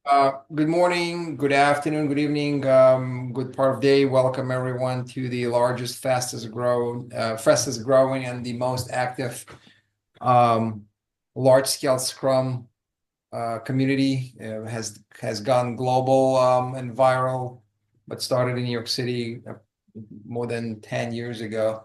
Good morning, good afternoon, good evening, good part of day. Welcome everyone to the largest, fastest growing, and the most active um, large-scale Scrum community. Has gone global and viral, but started in New York City more than 10 years ago.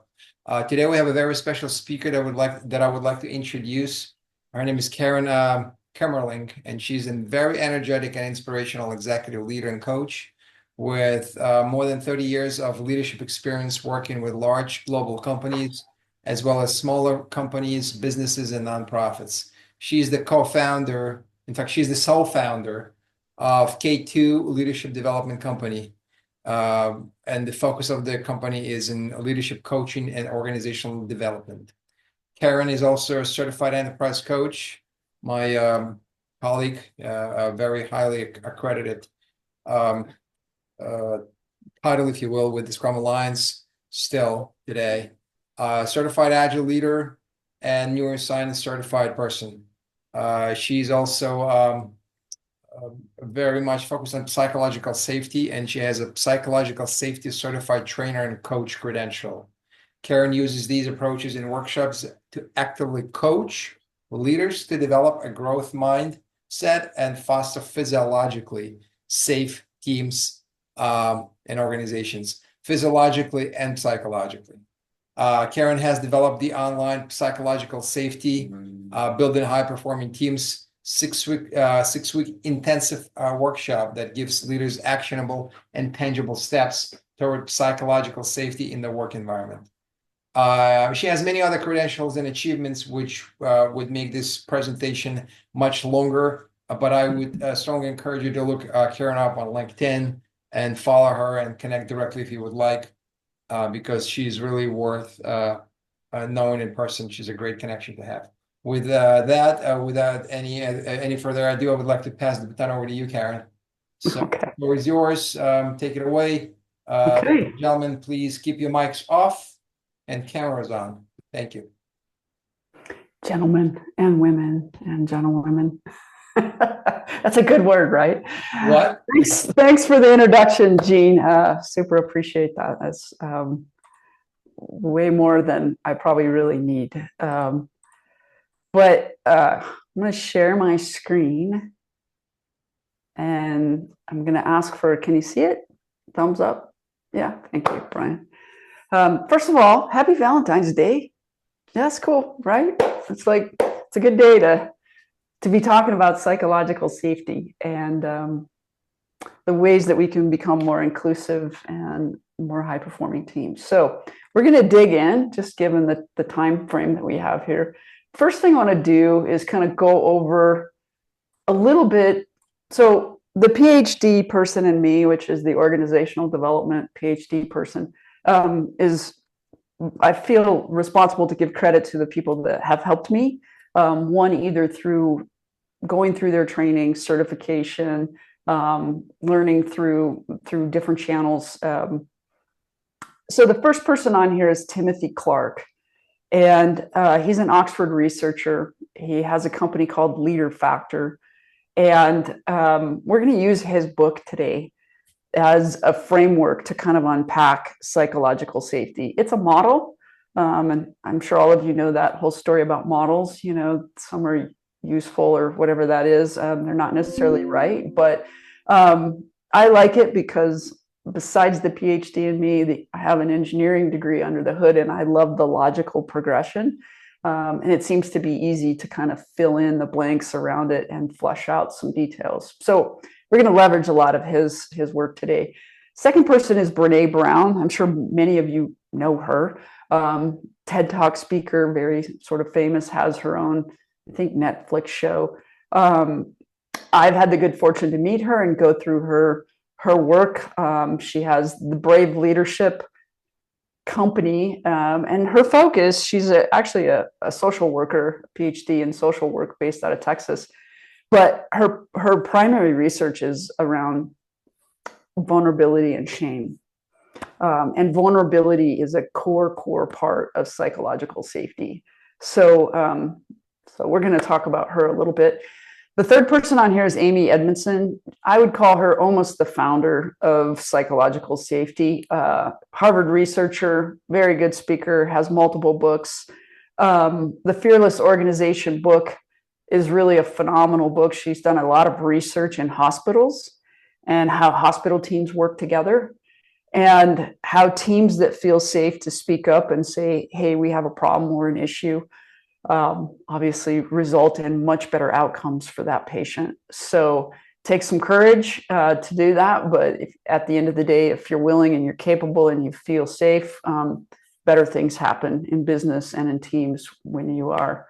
Today we have a very special speaker that I would like to introduce. Her name is Karen Kemerling, and she's a very energetic and inspirational executive leader and coach with more than 30 years of leadership experience working with large global companies as well as smaller companies, businesses, and nonprofits. She's the co-founder, in fact, she's the sole founder of K2 Leadership Development Company. And the focus of the company is in leadership coaching and organizational development. Karen is also a certified enterprise coach, my colleague, very highly accredited um, uh, title, if you will, with the Scrum Alliance still today. Certified Agile leader and neuroscience certified person. She's also very much focused on psychological safety, and she has a psychological safety certified trainer and coach credential. Karen uses these approaches in workshops to actively coach leaders to develop a growth mindset and foster physiologically safe teams and organizations, physiologically and psychologically. Karen has developed the online psychological safety, building high-performing teams, six-week intensive workshop that gives leaders actionable and tangible steps toward psychological safety in the work environment. She has many other credentials and achievements, which would make this presentation much longer. But I would strongly encourage you to look Karen up on LinkedIn and follow her and connect directly if you would like, because she's really worth knowing in person. She's a great connection to have. With that, without any further ado, I would like to pass the baton over to you, Karen. So Okay. the floor is yours. Take it away. Okay. Gentlemen, please keep your mics off and cameras on. Thank you. Gentlemen and women and gentlewomen. That's a good word, right? What? Thanks for the introduction, Gene. Super appreciate that. That's way more than I probably really need. But I'm going to share my screen and I'm going to ask for, can you see it? Thumbs up. Yeah, thank you, Brian. First of all, happy Valentine's Day. Yeah, that's cool, right? It's a good day to be talking about psychological safety and the ways that we can become more inclusive and more high performing teams. So we're going to dig in, just given the time frame that we have here. First thing I want to do is kind of go over a little bit. So the PhD person in me, which is the organizational development PhD person, is I feel responsible to give credit to the people that have helped me. One, either through going through their training, certification, learning through different channels. So the first person on here is Timothy Clark, and he's an Oxford researcher. He has a company called Leader Factor, and we're going to use his book today as a framework to kind of unpack psychological safety. It's a model. And I'm sure all of you know that whole story about models. You know, some are useful or whatever that is. They're not necessarily right. But I like it because besides the PhD in me, I have an engineering degree under the hood and I love the logical progression. And it seems to be easy to kind of fill in the blanks around it and flesh out some details. So we're going to leverage a lot of his work today. Second person is Brene Brown. I'm sure many of you know her. TED Talk speaker, very sort of famous, has her own, I think, Netflix show. I've had the good fortune to meet her and go through her work. She has the Brave Leadership company, and her focus, she's actually a social worker, PhD in social work based out of Texas. But her primary research is around vulnerability and shame. And vulnerability is a core part of psychological safety. So we're going to talk about her a little bit. The third person on here is Amy Edmondson. I would call her almost the founder of psychological safety. Harvard researcher, very good speaker, has multiple books. The Fearless Organization book is really a phenomenal book. She's done a lot of research in hospitals and how hospital teams work together, and how teams that feel safe to speak up and say, hey, we have a problem or an issue, obviously result in much better outcomes for that patient. So it takes some courage to do that. But at the end of the day, if you're willing and you're capable and you feel safe, better things happen in business and in teams when you are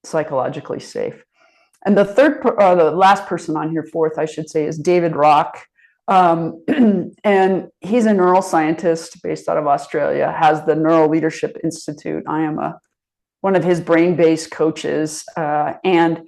psychologically safe. And the last person on here, fourth, I should say, is David Rock. And he's a neuroscientist based out of Australia, has the Neuro Leadership Institute. I am one of his brain-based coaches. And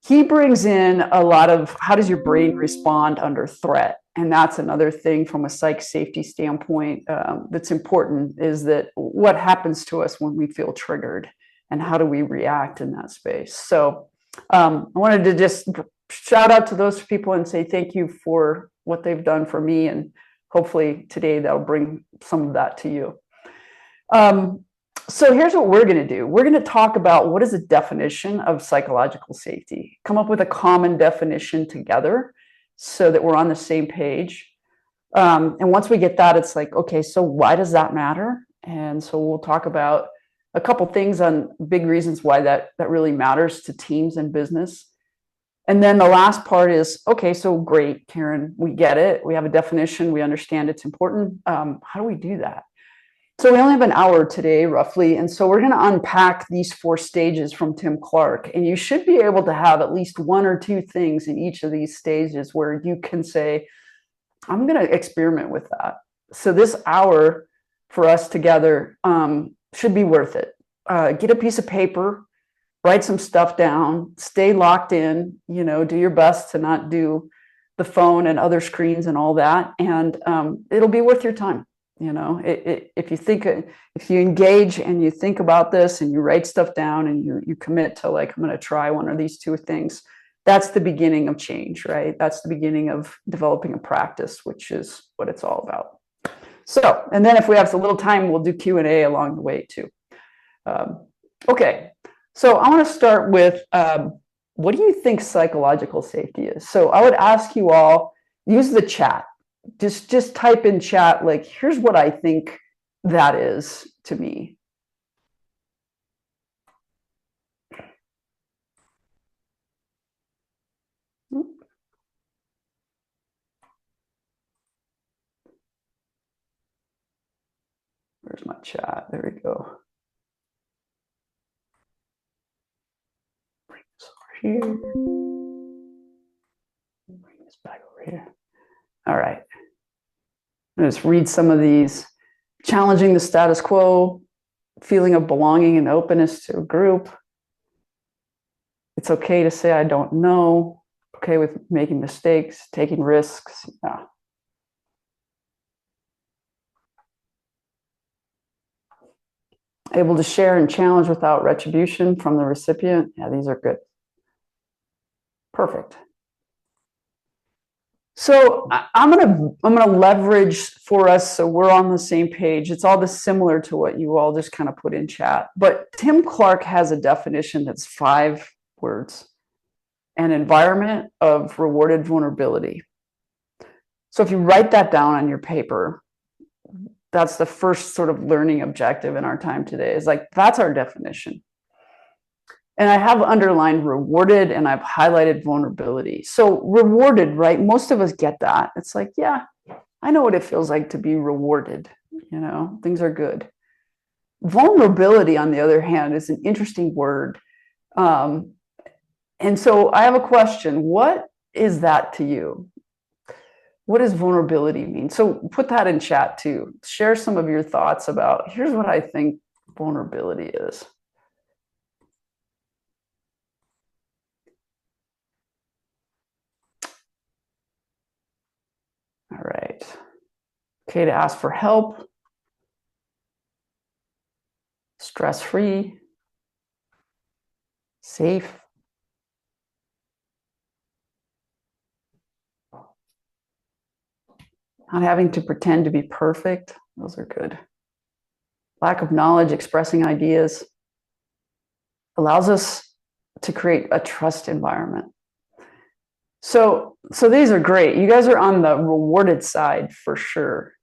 he brings in a lot of how does your brain respond under threat? And that's another thing from a psych safety standpoint that's important, is that what happens to us when we feel triggered and how do we react in that space? So I wanted to just shout out to those people and say thank you for what they've done for me. And hopefully today that'll bring some of that to you. So here's what we're going to do. We're going to talk about what is the definition of psychological safety, come up with a common definition together so that we're on the same page. And once we get that, it's like, okay, so why does that matter? And so we'll talk about a couple things on big reasons why that really matters to teams and business. And then the last part is, okay, so great, Karen, we get it. We have a definition. We understand it's important. How do we do that? So we only have an hour today, roughly. And so we're going to unpack these 4 stages from Tim Clark. And you should be able to have at least 1 or 2 things in each of these stages where you can say, I'm going to experiment with that. So this hour for us together should be worth it. Get a piece of paper, write some stuff down, stay locked in, do your best to not do the phone and other screens and all that. And it'll be worth your time. If you engage and you think about this and you write stuff down and you commit to, like, I'm going to try one of these 2 things, that's the beginning of change, right? That's the beginning of developing a practice, which is what it's all about. So, and then if we have a little time, we'll do Q&A along the way too. Okay, so I want to start with, what do you think psychological safety is? So I would ask you all, use the chat. Just type in chat, like, here's what I think that is to me. Where's my chat? There we go. Bring this over here. Bring this back over here. All right. I'm going to just read some of these. Challenging the status quo, feeling of belonging and openness to a group. It's okay to say, I don't know. Okay with making mistakes, taking risks. Yeah. Able to share and challenge without retribution from the recipient. Yeah, these are good. Perfect. So I'm gonna leverage for us so we're on the same page. It's all this similar to what you all just kind of put in chat. But Tim Clark has a definition that's 5 words: an environment of rewarded vulnerability. So if you write that down on your paper, that's the first sort of learning objective in our time today, is like, that's our definition. And I have underlined rewarded and I've highlighted vulnerability. So rewarded, right? Most of us get that. It's like, yeah, I know what it feels like to be rewarded. Things are good. Vulnerability, on the other hand, is an interesting word. And so I have a question. What is that to you? What does vulnerability mean? So put that in chat too. Share some of your thoughts about, here's what I think vulnerability is. All right. Okay to ask for help. Stress-free. Safe. not having to pretend to be perfect. Those are good. Lack of knowledge, expressing ideas allows us to create a trust environment. So these are great. You guys are on the rewarded side for sure,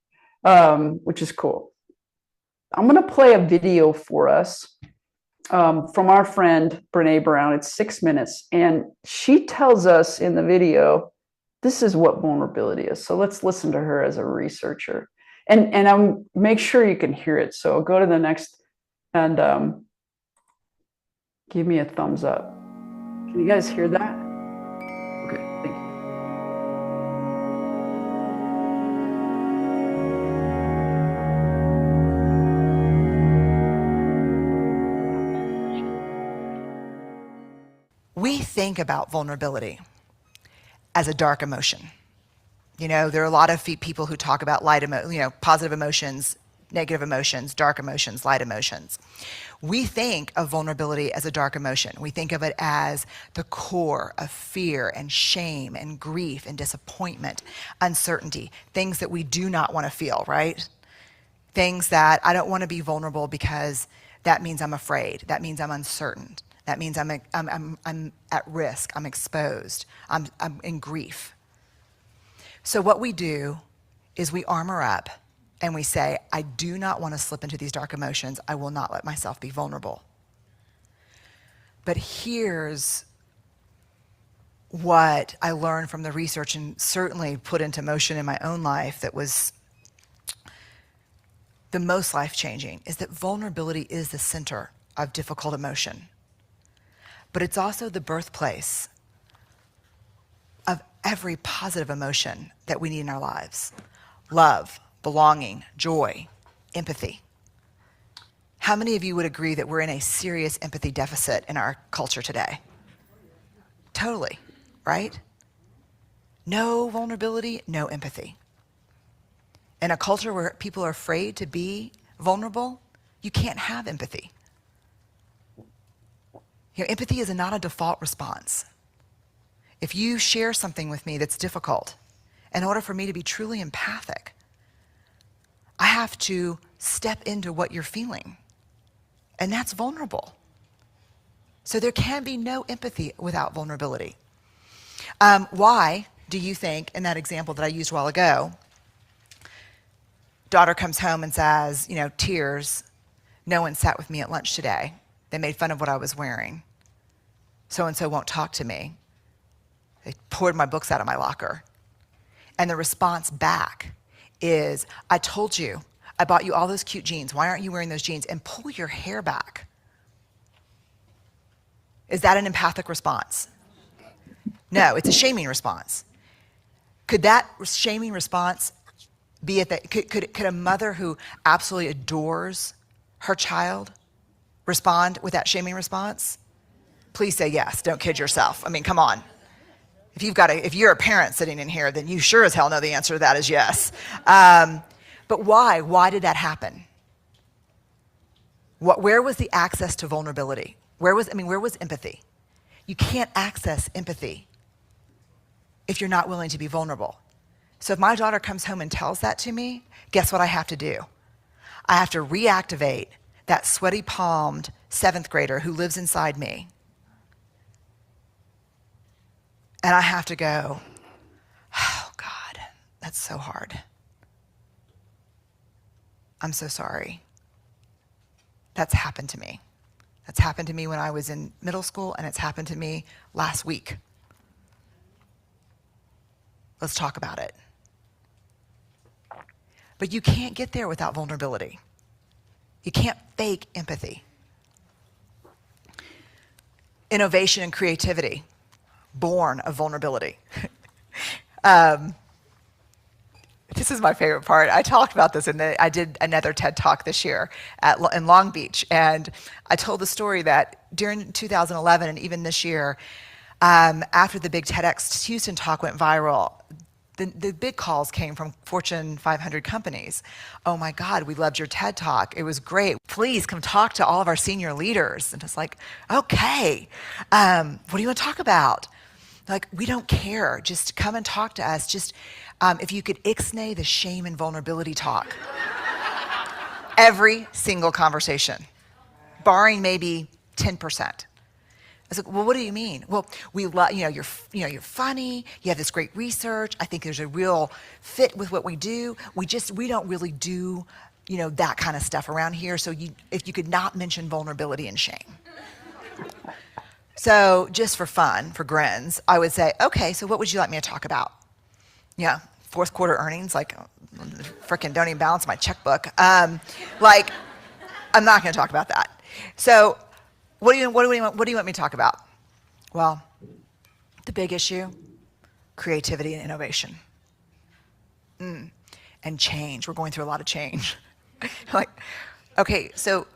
which is cool. I'm going to play a video for us from our friend Brene Brown. It's 6 minutes, and she tells us in the video, this is what vulnerability is. So let's listen to her as a researcher, and make sure you can hear it. So go to the next and give me a thumbs up. Can you guys hear that? Okay, thank you. We think about vulnerability as a dark emotion. You know, there are a lot of people who talk about positive emotions, negative emotions, dark emotions, light emotions. We think of vulnerability as a dark emotion. We think of it as the core of fear and shame and grief and disappointment, uncertainty, things that we do not want to feel, right? Things that I don't want to be vulnerable because that means I'm afraid. That means I'm uncertain. That means I'm at risk. I'm exposed. I'm in grief. So what we do is we armor up and we say, I do not want to slip into these dark emotions. I will not let myself be vulnerable. But here's what I learned from the research and certainly put into motion in my own life that was the most life-changing, is that vulnerability is the center of difficult emotion. But it's also the birthplace of every positive emotion that we need in our lives. Love, belonging, joy, empathy. How many of you would agree that we're in a serious empathy deficit in our culture today? Totally, right? No vulnerability, no empathy. In a culture where people are afraid to be vulnerable, you can't have empathy. You know, empathy is not a default response. If you share something with me that's difficult, in order for me to be truly empathic, I have to step into what you're feeling. And that's vulnerable. So there can be no empathy without vulnerability. Why do you think, in that example that I used a while ago, daughter comes home and says, you know, tears, no one sat with me at lunch today. They made fun of what I was wearing. So-and-so won't talk to me. They poured my books out of my locker. And the response back is, I told you, I bought you all those cute jeans. Why aren't you wearing those jeans? And pull your hair back. Is that an empathic response? No, it's a shaming response. Could that shaming response be at that? Could a mother who absolutely adores her child respond with that shaming response? Please say yes. Don't kid yourself. I mean, come on. If you're a parent sitting in here, then you sure as hell know the answer to that is yes. But why? Why did that happen? Where was the access to vulnerability? Where was empathy? You can't access empathy if you're not willing to be vulnerable. So if my daughter comes home and tells that to me, guess what I have to do? I have to reactivate that sweaty palmed 7th grader who lives inside me. And I have to go, oh God, that's so hard. I'm so sorry. That's happened to me. That's happened to me when I was in middle school, and it's happened to me last week. Let's talk about it. But you can't get there without vulnerability. You can't fake empathy. Innovation and creativity, born of vulnerability. This is my favorite part. I talked about this I did another TED Talk this year in Long Beach, and I told the story that during 2011 and even this year, after the big TEDx Houston talk went viral, the big calls came from Fortune 500 companies. Oh my God, we loved your TED Talk. It was great. Please come talk to all of our senior leaders. And it's like, okay, what do you want to talk about? Like, we don't care. Just come and talk to us. Just if you could ixnay the shame and vulnerability talk. Every single conversation, barring maybe 10%. I was like, well, what do you mean? Well, we love, you're funny. You have this great research. I think there's a real fit with what we do. We don't really do, that kind of stuff around here. So if you could not mention vulnerability and shame. So just for fun, for grins, I would say, okay, so what would you like me to talk about? Yeah, fourth quarter earnings, like freaking don't even balance my checkbook. I'm not going to talk about that. So what do you want me to talk about? Well, the big issue, creativity and innovation. And change. We're going through a lot of change. Okay, so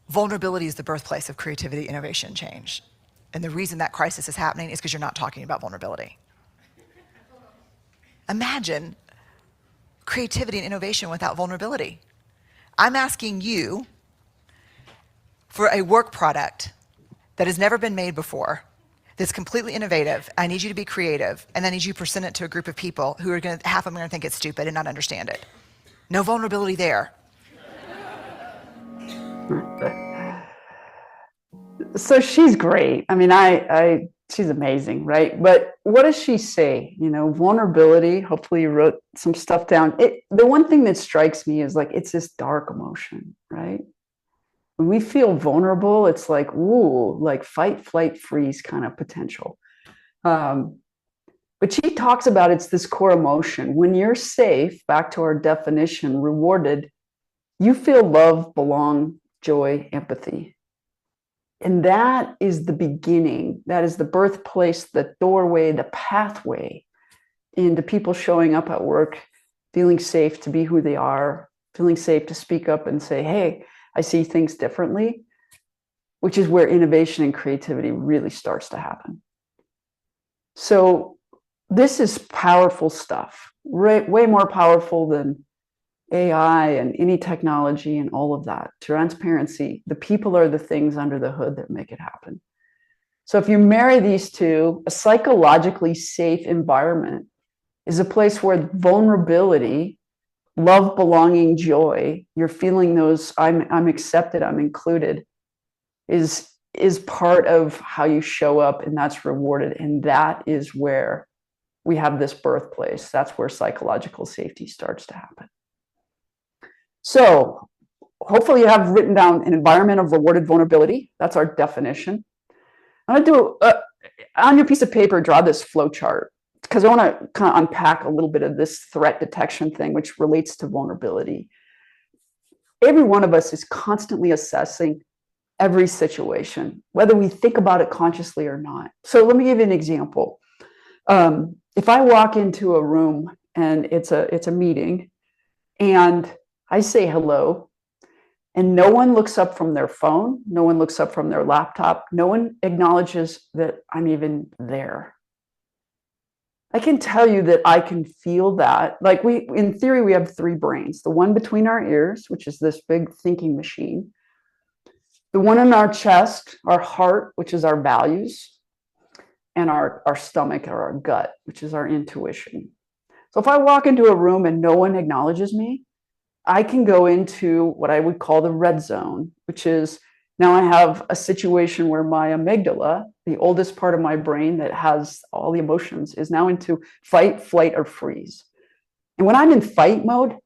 vulnerability is the birthplace of creativity, innovation, change. And the reason that crisis is happening is because you're not talking about vulnerability. Imagine creativity and innovation without vulnerability. I'm asking you for a work product that has never been made before, that's completely innovative. I need you to be creative, and I need you to present it to a group of people who are half of them are going to think it's stupid and not understand it. No vulnerability there. So she's great. I mean, she's amazing, right? But what does she say? Vulnerability. Hopefully you wrote some stuff down. The one thing that strikes me is it's this dark emotion, right? When we feel vulnerable, it's like, ooh, like fight, flight, freeze kind of potential. But she talks about it's this core emotion. When you're safe, back to our definition, rewarded, you feel love, belong, joy, empathy. And that is the beginning. That is the birthplace, the doorway, the pathway into people showing up at work, feeling safe to be who they are, feeling safe to speak up and say, hey, I see things differently, which is where innovation and creativity really starts to happen. So this is powerful stuff, way more powerful than AI and any technology and all of that. Transparency, the people are the things under the hood that make it happen. So if you marry these two, a psychologically safe environment is a place where vulnerability, love, belonging, joy, you're feeling those, I'm accepted, I'm included, is part of how you show up, and that's rewarded. And that is where we have this birthplace. That's where psychological safety starts to happen. So hopefully you have written down an environment of rewarded vulnerability. That's our definition. I'm going to on your piece of paper, draw this flow chart, because I want to kind of unpack a little bit of this threat detection thing, which relates to vulnerability. Every one of us is constantly assessing every situation, whether we think about it consciously or not. So let me give you an example. If I walk into a room and it's a meeting, and I say hello, and no one looks up from their phone, no one looks up from their laptop, no one acknowledges that I'm even there, I can tell you that I can feel that. In theory, we have three brains. The one between our ears, which is this big thinking machine. The one in our chest, our heart, which is our values. And our stomach or our gut, which is our intuition. So if I walk into a room and no one acknowledges me, I can go into what I would call the red zone, which is now I have a situation where my amygdala, the oldest part of my brain that has all the emotions, is now into fight, flight, or freeze. And when I'm in fight mode,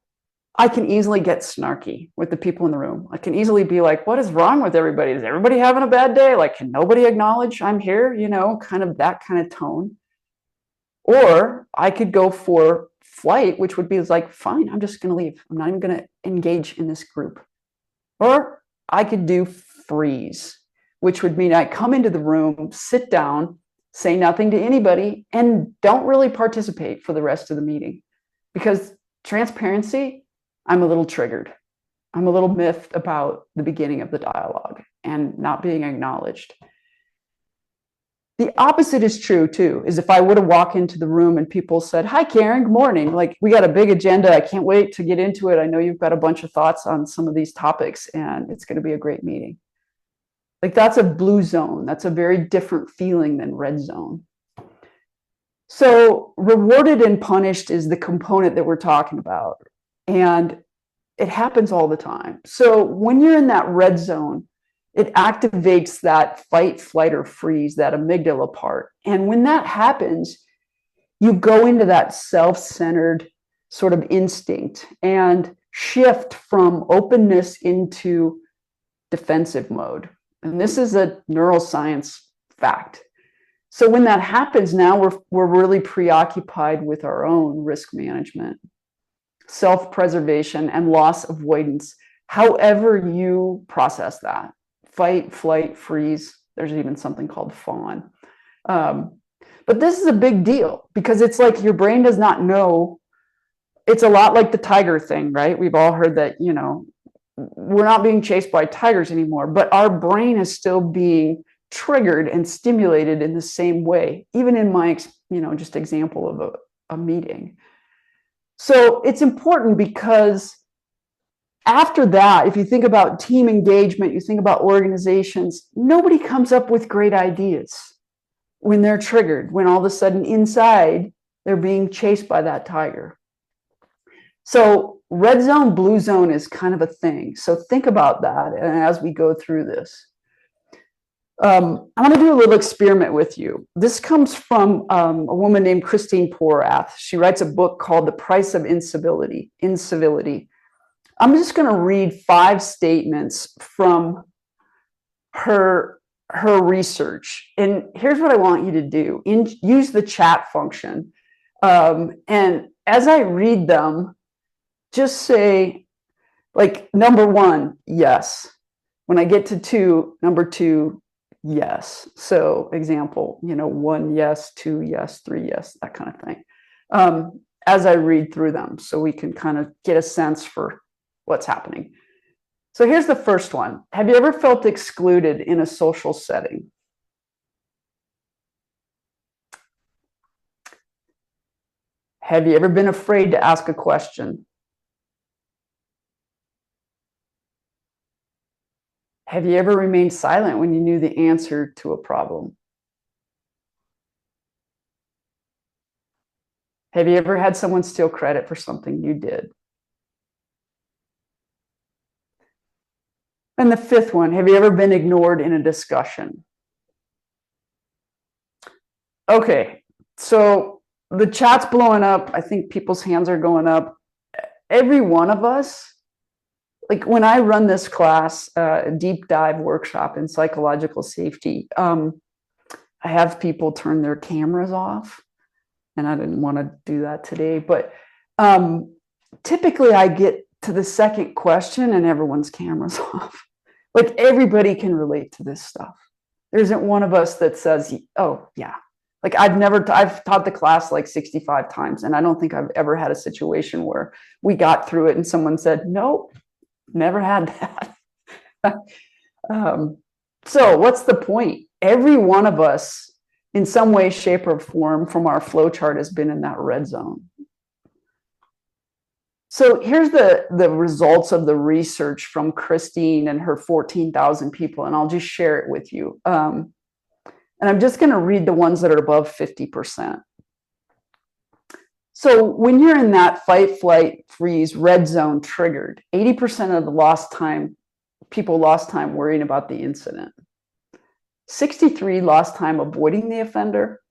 I can easily get snarky with the people in the room. I can easily be like, what is wrong with everybody? Is everybody having a bad day? Can nobody acknowledge I'm here? Kind of that kind of tone. Or I could go for flight, which would be fine, I'm just going to leave. I'm not even going to engage in this group. Or I could do freeze, which would mean I come into the room, sit down, say nothing to anybody, and don't really participate for the rest of the meeting. Because transparency, I'm a little triggered. I'm a little miffed about the beginning of the dialogue and not being acknowledged. The opposite is true too, is if I were to walk into the room and people said, hi, Karen, good morning. We got a big agenda. I can't wait to get into it. I know you've got a bunch of thoughts on some of these topics and it's going to be a great meeting. Like that's a blue zone. That's a very different feeling than red zone. So rewarded and punished is the component that we're talking about. And it happens all the time. So when you're in that red zone, it activates that fight, flight, or freeze, that amygdala part. And when that happens, you go into that self-centered sort of instinct and shift from openness into defensive mode. And this is a neuroscience fact. So when that happens, now we're really preoccupied with our own risk management, self-preservation, and loss avoidance, however you process that. Fight, flight, freeze. There's even something called fawn. But this is a big deal because it's like your brain does not know. It's a lot like the tiger thing, right? We've all heard that, you know, we're not being chased by tigers anymore, but our brain is still being triggered and stimulated in the same way, even in my, you know, just example of a meeting. So it's important because after that, if you think about team engagement, you think about organizations, nobody comes up with great ideas when they're triggered, when all of a sudden inside they're being chased by that tiger. So red zone, blue zone is kind of a thing. So think about that as we go through this. I want to do a little experiment with you. This comes from a woman named Christine Porath. She writes a book called The Price of Incivility. I'm just going to read 5 statements from her research. And here's what I want you to do. Use the chat function. And as I read them, just say, like, number 1, yes. When I get to 2, number 2, yes. So example, you know, 1 yes, 2 yes, 3 yes, that kind of thing. As I read through them, so we can kind of get a sense for what's happening. So here's the first one. Have you ever felt excluded in a social setting? Have you ever been afraid to ask a question? Have you ever remained silent when you knew the answer to a problem? Have you ever had someone steal credit for something you did? And the 5th one, have you ever been ignored in a discussion? Okay, so the chat's blowing up. I think people's hands are going up. Every one of us, like when I run this class, a deep dive workshop in psychological safety, I have people turn their cameras off, and I didn't want to do that today, but typically I get to the second question and everyone's cameras off. Like everybody can relate to this stuff. There isn't one of us that says, oh yeah. Like I've taught the class like 65 times, and I don't think I've ever had a situation where we got through it and someone said, nope, never had that. So what's the point? Every one of us in some way, shape, or form from our flow chart has been in that red zone. So here's the results of the research from Christine and her 14,000 people, and I'll just share it with you. And I'm just going to read the ones that are above 50%. So when you're in that fight, flight, freeze, red zone triggered, 80% of the people lost time worrying about the incident. 63 lost time avoiding the offender.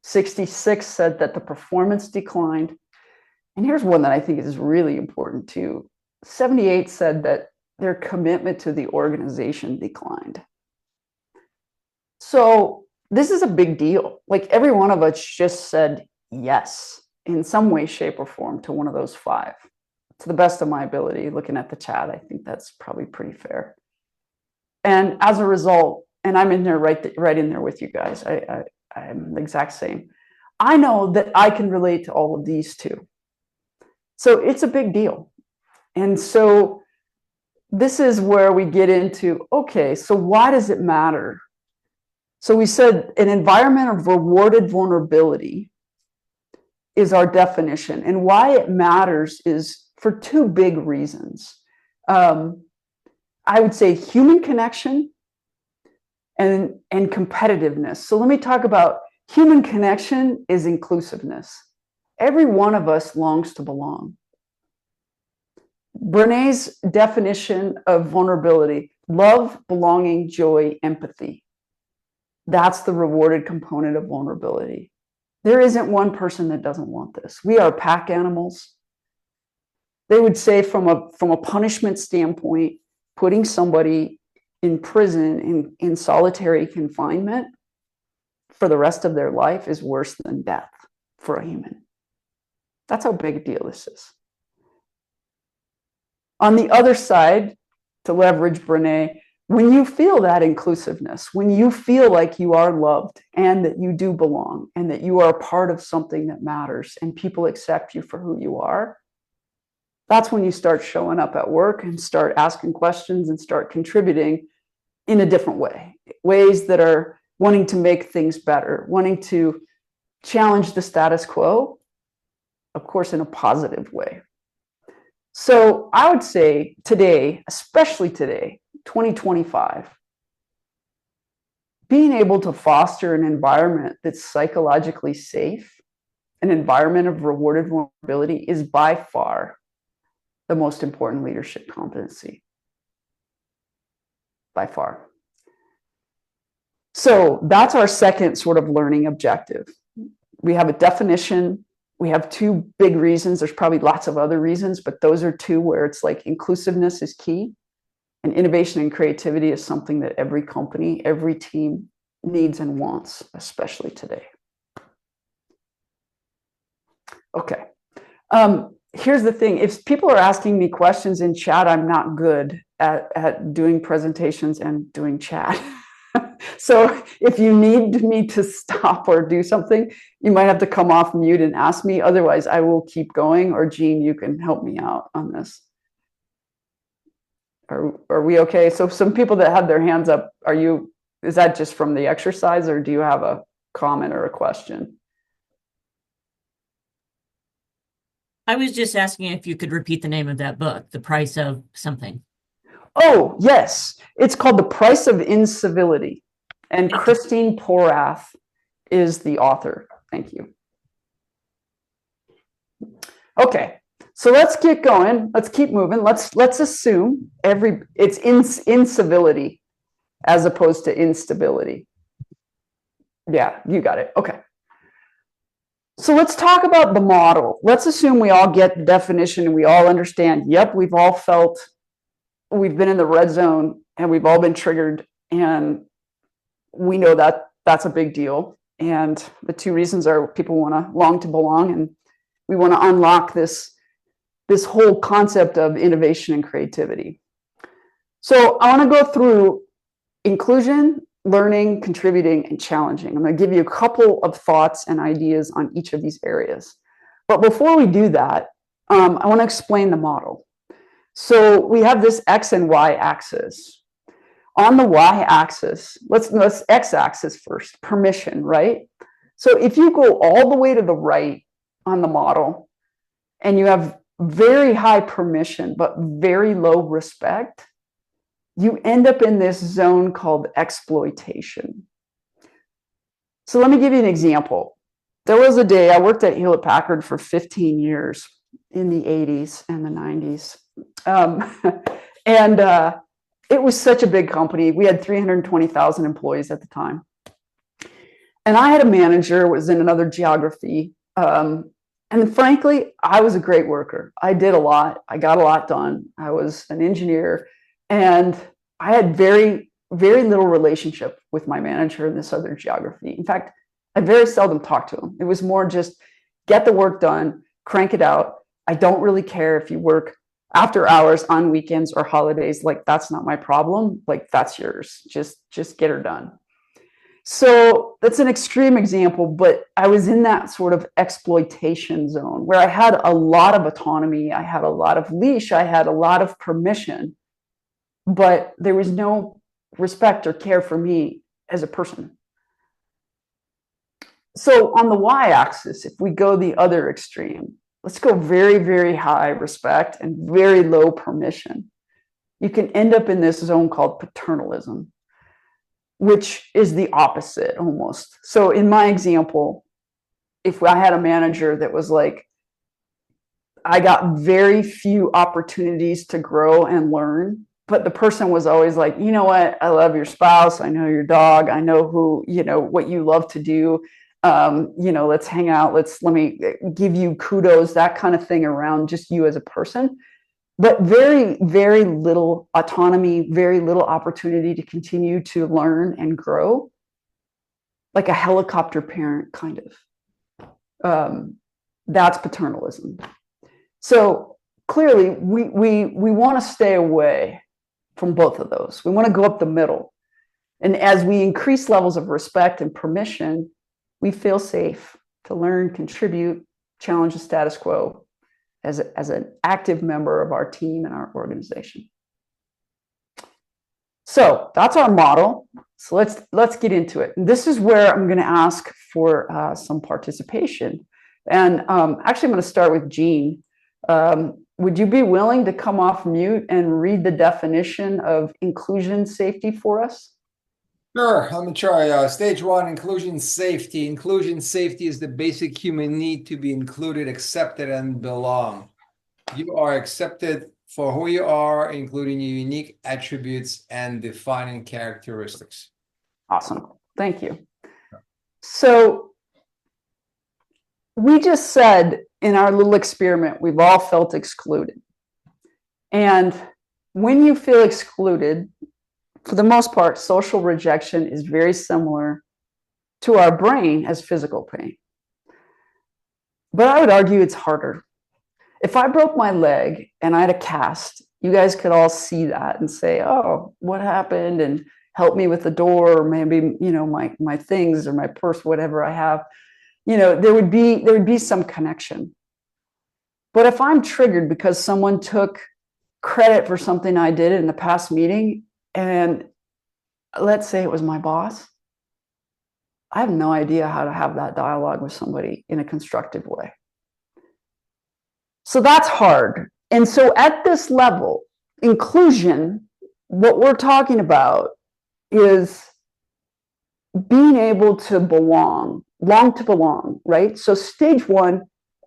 66 said that the performance declined. And here's one that I think is really important too. 78 said that their commitment to the organization declined. So this is a big deal. Like every one of us just said yes in some way, shape, or form to one of those 5. To the best of my ability, looking at the chat, I think that's probably pretty fair. And as a result, and I'm in there right in there with you guys. I'm the exact same. I know that I can relate to all of these too. So it's a big deal. And so this is where we get into, okay, so why does it matter? So we said an environment of rewarded vulnerability is our definition. And why it matters is for 2 big reasons. I would say human connection and competitiveness. So let me talk about human connection is inclusiveness. Every one of us longs to belong. Brené's definition of vulnerability: love, belonging, joy, empathy. That's the rewarded component of vulnerability. There isn't one person that doesn't want this. We are pack animals. They would say from a punishment standpoint, putting somebody in prison in solitary confinement for the rest of their life is worse than death for a human. That's how big a deal this is. On the other side, to leverage Brené, when you feel that inclusiveness, when you feel like you are loved and that you do belong and that you are a part of something that matters and people accept you for who you are, that's when you start showing up at work and start asking questions and start contributing in a different way, ways that are wanting to make things better, wanting to challenge the status quo, of course, in a positive way. So I would say today, especially today, 2025, being able to foster an environment that's psychologically safe, an environment of rewarded vulnerability, is by far the most important leadership competency. By far. So that's our second sort of learning objective. We have a definition. We have two big reasons. There's probably lots of other reasons, but those are two where it's like inclusiveness is key. And innovation and creativity is something that every company, every team needs and wants, especially today. Okay. Here's the thing. If people are asking me questions in chat, I'm not good at doing presentations and doing chat. So if you need me to stop or do something, you might have to come off mute and ask me. Otherwise, I will keep going. Or Jean, you can help me out on this. Are we okay? So some people that had their hands up, is that just from the exercise, or do you have a comment or a question? I was just asking if you could repeat the name of that book, The Price of Something. Oh, yes. It's called The Price of Incivility. And Christine Porath is the author. Thank you. Okay. So let's get going. Let's keep moving. Let's assume it's incivility as opposed to instability. Yeah, you got it. Okay. So let's talk about the model. Let's assume we all get the definition and we all understand, yep, we've all felt, we've been in the red zone and we've all been triggered, and we know that that's a big deal. And the two reasons are people long to belong, and we want to unlock this whole concept of innovation and creativity. So I want to go through inclusion, learning, contributing, and challenging. I'm going to give you a couple of thoughts and ideas on each of these areas. But before we do that, I want to explain the model. So we have this X and Y axis. On the Y axis, let's X axis first, permission, right? So if you go all the way to the right on the model and you have very high permission, but very low respect, you end up in this zone called exploitation. So let me give you an example. There was a day I worked at Hewlett Packard for 15 years in the 80s and the 90s. It was such a big company. We had 320,000 employees at the time. And I had a manager, was in another geography. And frankly, I was a great worker. I did a lot. I got a lot done. I was an engineer. And I had very, very little relationship with my manager in this other geography. In fact, I very seldom talked to him. It was more just get the work done, crank it out. I don't really care if you work after hours, on weekends, or holidays. Like, that's not my problem. Like, that's yours. Just get her done. So that's an extreme example, but I was in that sort of exploitation zone where I had a lot of autonomy. I had a lot of leash. I had a lot of permission, but there was no respect or care for me as a person. So on the Y-axis, if we go the other extreme, let's go very, very high respect and very low permission. You can end up in this zone called paternalism. which is the opposite almost. So in my example, if I had a manager that was like, I got very few opportunities to grow and learn, but the person was always like, you know what, I love your spouse, I know your dog, I know who, you know, what you love to do, you know, let's hang out, let me give you kudos, that kind of thing around just you as a person, but very, very little autonomy, very little opportunity to continue to learn and grow, like a helicopter parent kind of. That's paternalism. So clearly, we want to stay away from both of those. We want to go up the middle. And as we increase levels of respect and permission, we feel safe to learn, contribute, challenge the status quo as an active member of our team and our organization. So that's our model. So let's get into it. And this is where I'm going to ask for some participation. And actually, I'm going to start with Jean. Would you be willing to come off mute and read the definition of inclusion safety for us? Sure, let me try. Stage one, inclusion safety. Inclusion safety is the basic human need to be included, accepted, and belong. You are accepted for who you are, including your unique attributes and defining characteristics. Awesome. Thank you. So we just said in our little experiment, we've all felt excluded. And when you feel excluded, for the most part, social rejection is very similar to our brain as physical pain. But I would argue it's harder. If I broke my leg and I had a cast, you guys could all see that and say, oh, what happened? And help me with the door, or maybe, you know, my things or my purse, whatever I have. You know, there would be some connection. But if I'm triggered because someone took credit for something I did in the past meeting, and let's say it was my boss, I have no idea how to have that dialogue with somebody in a constructive way. So that's hard. And so at this level, inclusion, what we're talking about is being able to belong, long to belong, right? So stage one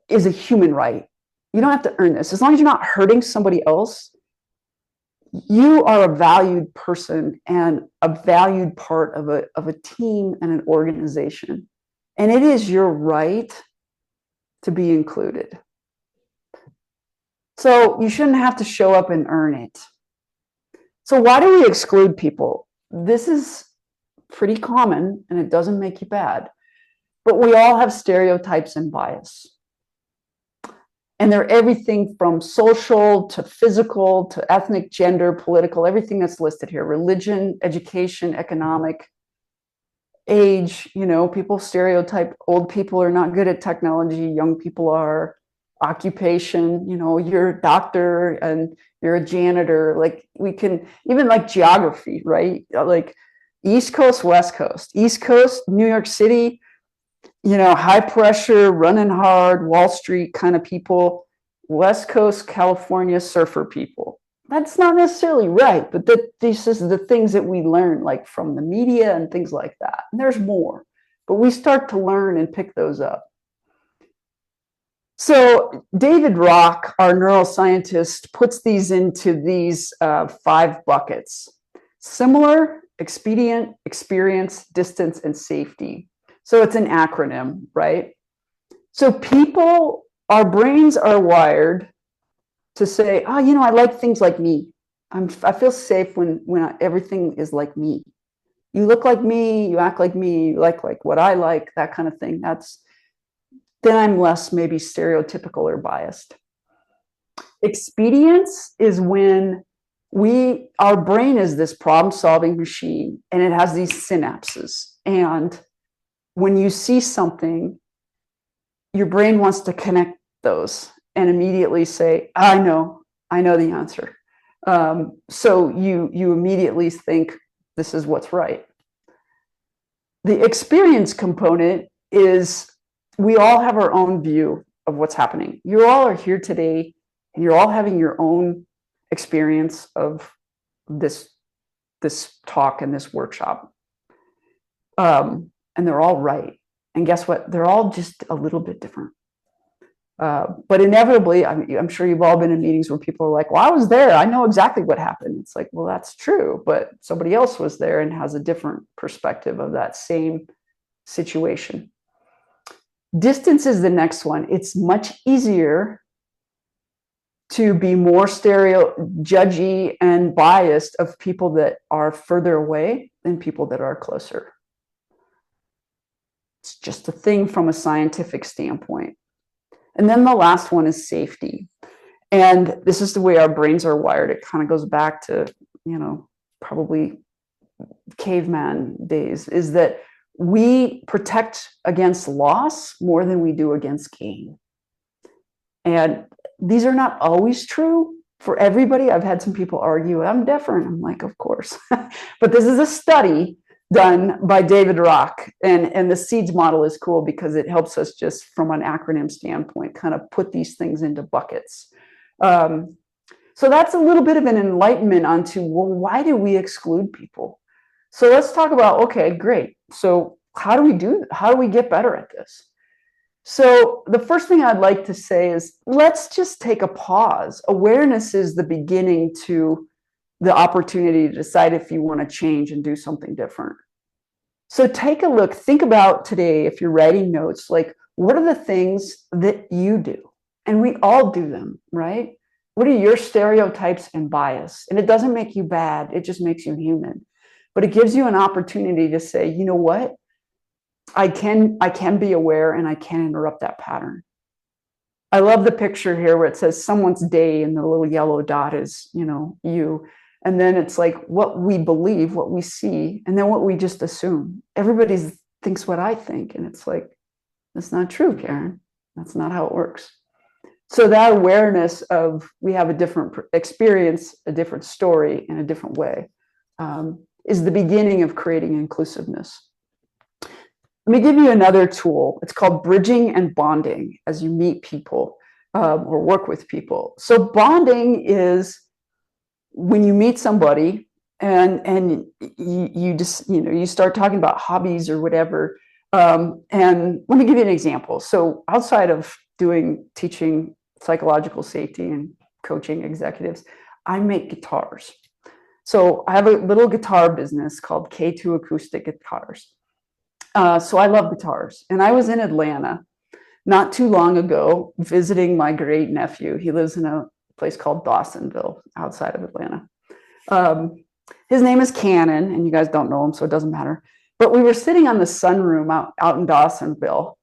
is a human right. You don't have to earn this. As long as you're not hurting somebody else, you are a valued person and a valued part of a team and an organization. And it is your right to be included. So you shouldn't have to show up and earn it. So why do we exclude people? This is pretty common and it doesn't make you bad. But we all have stereotypes and bias. And they're everything from social to physical to ethnic, gender, political, everything that's listed here. Religion, education, economic, age, you know, people stereotype old people are not good at technology, young people are. Occupation, you know, you're a doctor and you're a janitor. Like we can, even like geography, right? Like East Coast, West Coast. East Coast, New York City, you know, high pressure, running hard, Wall Street kind of people. West Coast, California, surfer people. That's not necessarily right, but this is the things that we learn, like from the media and things like that. And there's more, but we start to learn and pick those up. So David Rock, our neuroscientist, puts these into these 5 buckets: similar, expedient, experience, distance, and safety. So it's an acronym, right? So people, our brains are wired to say, oh, you know, I like things like me. I feel safe when everything is like me. You look like me, you act like me, you like what I like, that kind of thing. Then I'm less maybe stereotypical or biased. Expedience is when our brain is this problem-solving machine and it has these synapses. And when you see something, your brain wants to connect those and immediately say, I know the answer. So you immediately think this is what's right. The experience component is we all have our own view of what's happening. You all are here today and you're all having your own experience of this talk and this workshop. And they're all right. And guess what? They're all just a little bit different. But inevitably, I'm sure you've all been in meetings where people are like, well, I was there. I know exactly what happened. It's like, well, that's true. But somebody else was there and has a different perspective of that same situation. Distance is the next one. It's much easier to be more judgy and biased of people that are further away than people that are closer. It's just a thing from a scientific standpoint. And then the last one is safety. And this is the way our brains are wired. It kind of goes back to, probably caveman days, is that we protect against loss more than we do against gain. And these are not always true for everybody. I've had some people argue, I'm different. I'm like, of course. But this is a study done by David Rock. And the SEEDS model is cool because it helps us just from an acronym standpoint, kind of put these things into buckets. So that's a little bit of an enlightenment onto, well, why do we exclude people? So let's talk about, okay, great. So how do we get better at this? So the first thing I'd like to say is, let's just take a pause. Awareness is the beginning to the opportunity to decide if you want to change and do something different. So take a look, think about today, if you're writing notes, like, what are the things that you do? And we all do them, right? What are your stereotypes and bias? And it doesn't make you bad, it just makes you human. But it gives you an opportunity to say, you know what? I can be aware and I can interrupt that pattern. I love the picture here where it says someone's day and the little yellow dot is, you. And then it's like what we believe, what we see, and then what we just assume. Everybody thinks what I think. And it's like, that's not true, Karen. That's not how it works. So that awareness of we have a different experience, a different story, in a different way is the beginning of creating inclusiveness. Let me give you another tool. It's called bridging and bonding as you meet people or work with people. So bonding is when you meet somebody and you just, you start talking about hobbies or whatever. And let me give you an example. So outside of teaching psychological safety and coaching executives, I make guitars. So I have a little guitar business called K2 Acoustic Guitars. So I love guitars. And I was in Atlanta not too long ago visiting my great nephew. He lives in a place called Dawsonville outside of Atlanta. His name is Cannon, and you guys don't know him, so it doesn't matter. But we were sitting on the sunroom out in Dawsonville.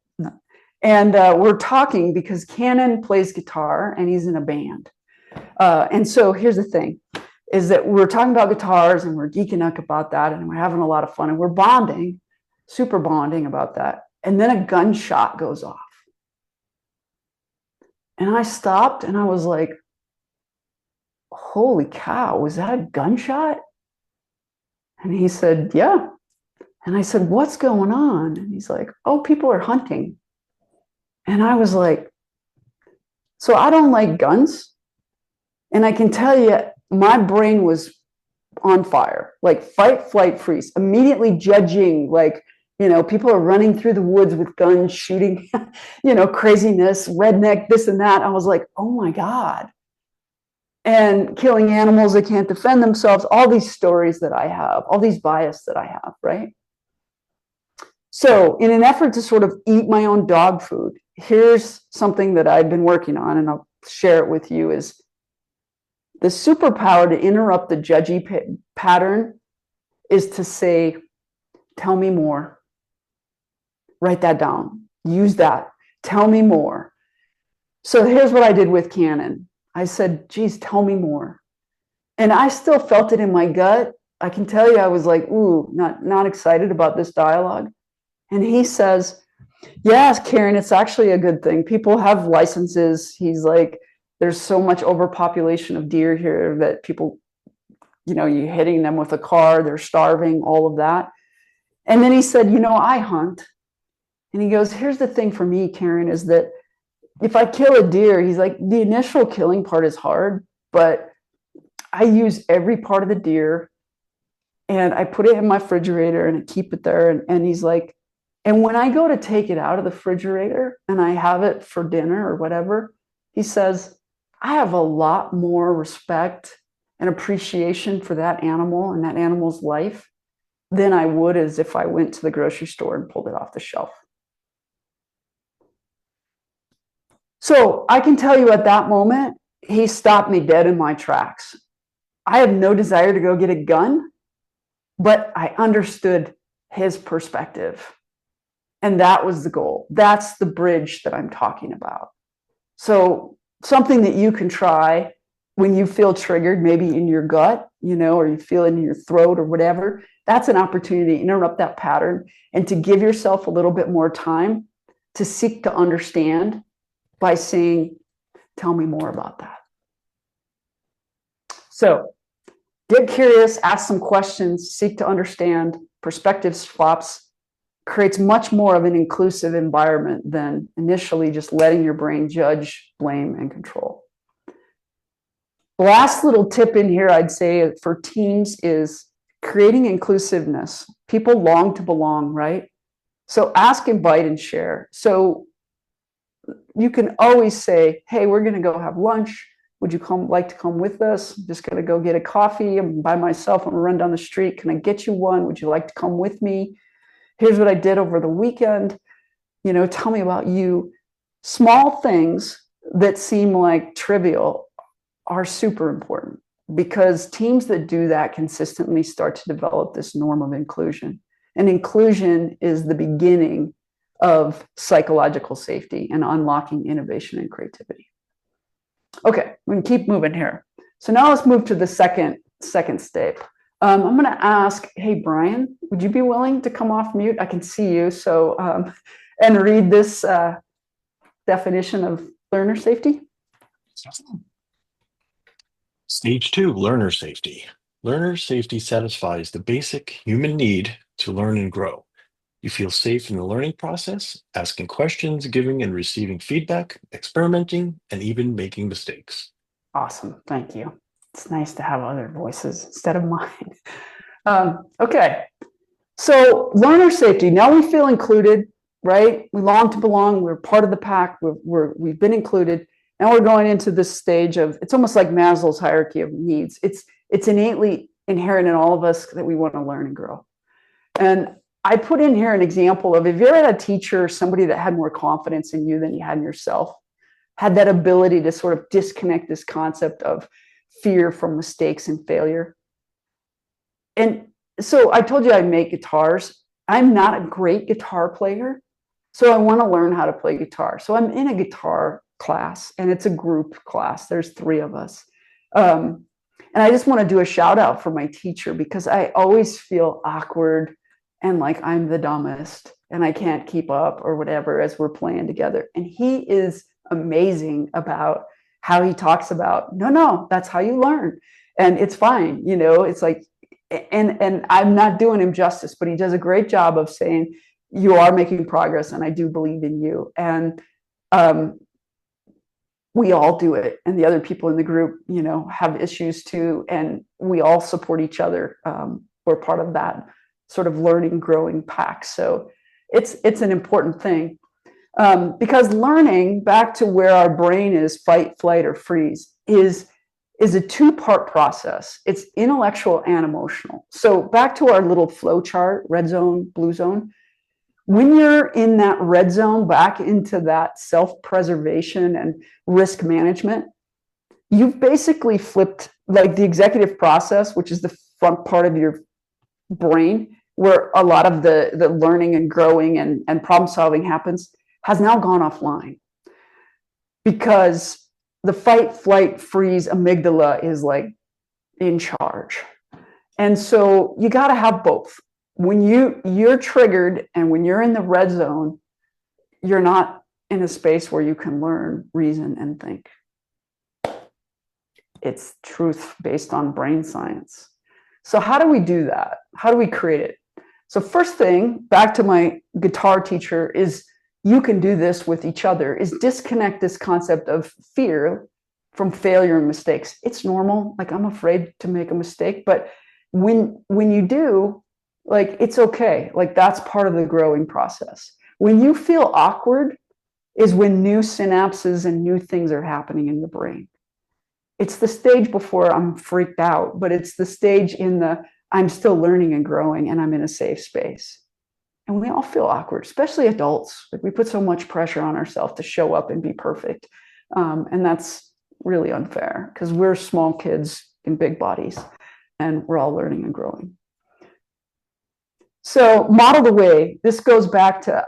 And we're talking because Cannon plays guitar and he's in a band. And so here's the thing, is that we're talking about guitars and we're geeking out about that and we're having a lot of fun and we're bonding. Super bonding about that. And then a gunshot goes off. And I stopped and I was like, holy cow, was that a gunshot? And he said, yeah. And I said, what's going on? And he's like, oh, people are hunting. And I was like, so I don't like guns. And I can tell you, my brain was on fire, like fight, flight, freeze, immediately judging, like, people are running through the woods with guns, shooting, craziness, redneck, this and that. I was like, oh my God. And killing animals that can't defend themselves, all these stories that I have, all these bias that I have, right? So in an effort to sort of eat my own dog food, here's something that I've been working on, and I'll share it with you, is the superpower to interrupt the judgy pattern is to say, tell me more. Write that down. Use that. Tell me more. So here's what I did with Cannon. I said, geez, tell me more. And I still felt it in my gut. I can tell you, I was like, ooh, not excited about this dialogue. And he says, yes, Karen, it's actually a good thing. People have licenses. He's like, there's so much overpopulation of deer here that people, you're hitting them with a car, they're starving, all of that. And then he said, I hunt. And he goes, here's the thing for me, Karen, is that if I kill a deer, he's like, the initial killing part is hard, but I use every part of the deer And I put it in my refrigerator and I keep it there. And he's like, and when I go to take it out of the refrigerator and I have it for dinner or whatever, he says, I have a lot more respect and appreciation for that animal and that animal's life than I would as if I went to the grocery store and pulled it off the shelf. So I can tell you at that moment, he stopped me dead in my tracks. I have no desire to go get a gun, but I understood his perspective. And that was the goal. That's the bridge that I'm talking about. So something that you can try when you feel triggered, maybe in your gut, or you feel it in your throat or whatever, that's an opportunity to interrupt that pattern and to give yourself a little bit more time to seek to understand by saying, tell me more about that. So get curious, ask some questions, seek to understand. Perspective swaps creates much more of an inclusive environment than initially just letting your brain judge, blame, and control. The last little tip in here I'd say for teams is creating inclusiveness. People long to belong, right? So ask, invite, and share. So you can always say, hey, we're going to go have lunch. Would you like to come with us? I'm just going to go get a coffee. I'm by myself. I'm going to run down the street. Can I get you one? Would you like to come with me? Here's what I did over the weekend. Tell me about you. Small things that seem like trivial are super important because teams that do that consistently start to develop this norm of inclusion. And inclusion is the beginning of psychological safety and unlocking innovation and creativity. Okay, we can keep moving here. So now let's move to the second step. I'm going to ask, hey, Brian, would you be willing to come off mute? I can see you. So, and read this definition of learner safety. Stage 2, learner safety. Learner safety satisfies the basic human need to learn and grow. You feel safe in the learning process, asking questions, giving and receiving feedback, experimenting, and even making mistakes. Awesome. Thank you. It's nice to have other voices instead of mine. Okay. So learner safety. Now we feel included, right? We long to belong. We're part of the pack. We've been included. Now we're going into this stage of, it's almost like Maslow's hierarchy of needs. It's innately inherent in all of us that we want to learn and grow. And I put in here an example of, if you ever had a teacher or somebody that had more confidence in you than you had in yourself, had that ability to sort of disconnect this concept of fear from mistakes and failure. And so I told you I make guitars. I'm not a great guitar player, so I want to learn how to play guitar. So I'm in a guitar class, and it's a group class. There's 3 of us. And I just want to do a shout out for my teacher because I always feel awkward and like I'm the dumbest and I can't keep up or whatever as we're playing together. And he is amazing about how he talks about, no, that's how you learn. And it's fine. It's like, and I'm not doing him justice, but he does a great job of saying, you are making progress and I do believe in you. And we all do it. And the other people in the group, have issues too. And we all support each other. We're part of that sort of learning, growing pack. So it's an important thing. Because learning, back to where our brain is, fight, flight, or freeze, is a 2-part process. It's intellectual and emotional. So back to our little flow chart, red zone, blue zone. When you're in that red zone, back into that self-preservation and risk management, you've basically flipped, like the executive process, which is the front part of your brain, where a lot of the learning and growing and problem solving happens, has now gone offline because the fight, flight, freeze amygdala is like in charge. And so you got to have both. When you're triggered and when you're in the red zone, you're not in a space where you can learn, reason, and think. It's truth based on brain science. So how do we do that? How do we create it? So first thing, back to my guitar teacher, is you can do this with each other, is disconnect this concept of fear from failure and mistakes. It's normal. Like, I'm afraid to make a mistake, but when you do, like, it's okay. Like, that's part of the growing process. When you feel awkward is when new synapses and new things are happening in your brain. It's the stage before I'm freaked out, but it's the stage in the I'm still learning and growing and I'm in a safe space. And we all feel awkward, especially adults. Like, we put so much pressure on ourselves to show up and be perfect. And that's really unfair because we're small kids in big bodies and we're all learning and growing. So model the way. This goes back to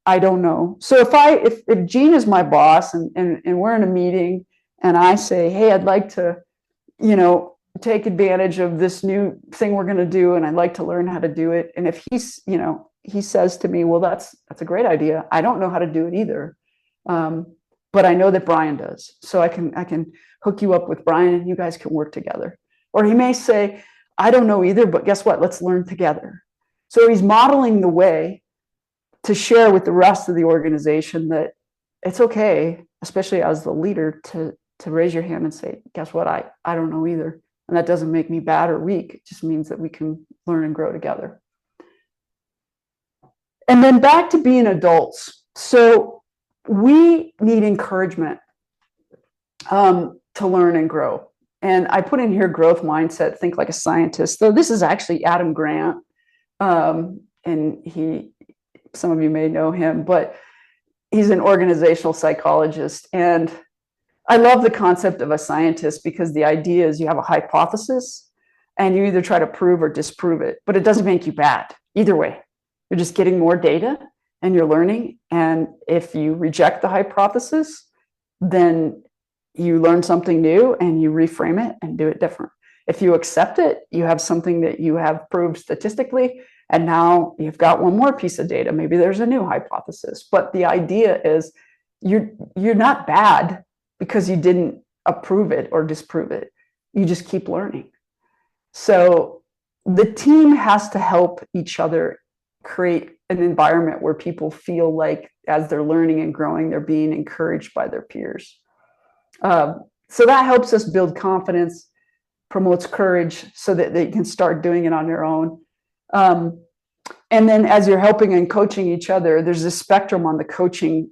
I don't know. So if Jean is my boss and we're in a meeting and I say, hey, I'd like to, take advantage of this new thing we're going to do, and I'd like to learn how to do it. And if he says to me, well, that's a great idea. I don't know how to do it either. But I know that Brian does. So I can hook you up with Brian and you guys can work together. Or he may say, I don't know either, but guess what? Let's learn together. So he's modeling the way to share with the rest of the organization that it's okay, especially as the leader, to raise your hand and say, guess what? I don't know either. And that doesn't make me bad or weak. It just means that we can learn and grow together. And then back to being adults. So we need encouragement to learn and grow. And I put in here growth mindset, think like a scientist. So this is actually Adam Grant. And some of you may know him, but he's an organizational psychologist. And I love the concept of a scientist because the idea is you have a hypothesis and you either try to prove or disprove it, but it doesn't make you bad either way. You're just getting more data and you're learning. And if you reject the hypothesis, then you learn something new and you reframe it and do it different. If you accept it, you have something that you have proved statistically, and now you've got one more piece of data. Maybe there's a new hypothesis, but the idea is you're not bad because you didn't approve it or disprove it. You just keep learning. So the team has to help each other create an environment where people feel like as they're learning and growing, they're being encouraged by their peers. So that helps us build confidence, promotes courage so that they can start doing it on their own. And then as you're helping and coaching each other, there's a spectrum on the coaching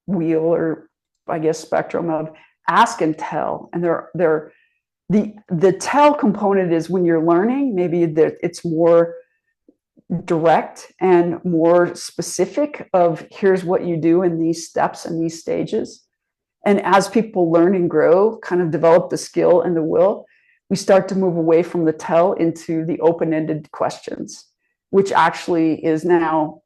wheel, or I guess spectrum of ask and tell. And the tell component is when you're learning, maybe it's more direct and more specific of here's what you do in these steps and these stages. And as people learn and grow, kind of develop the skill and the will, we start to move away from the tell into the open-ended questions, which actually is now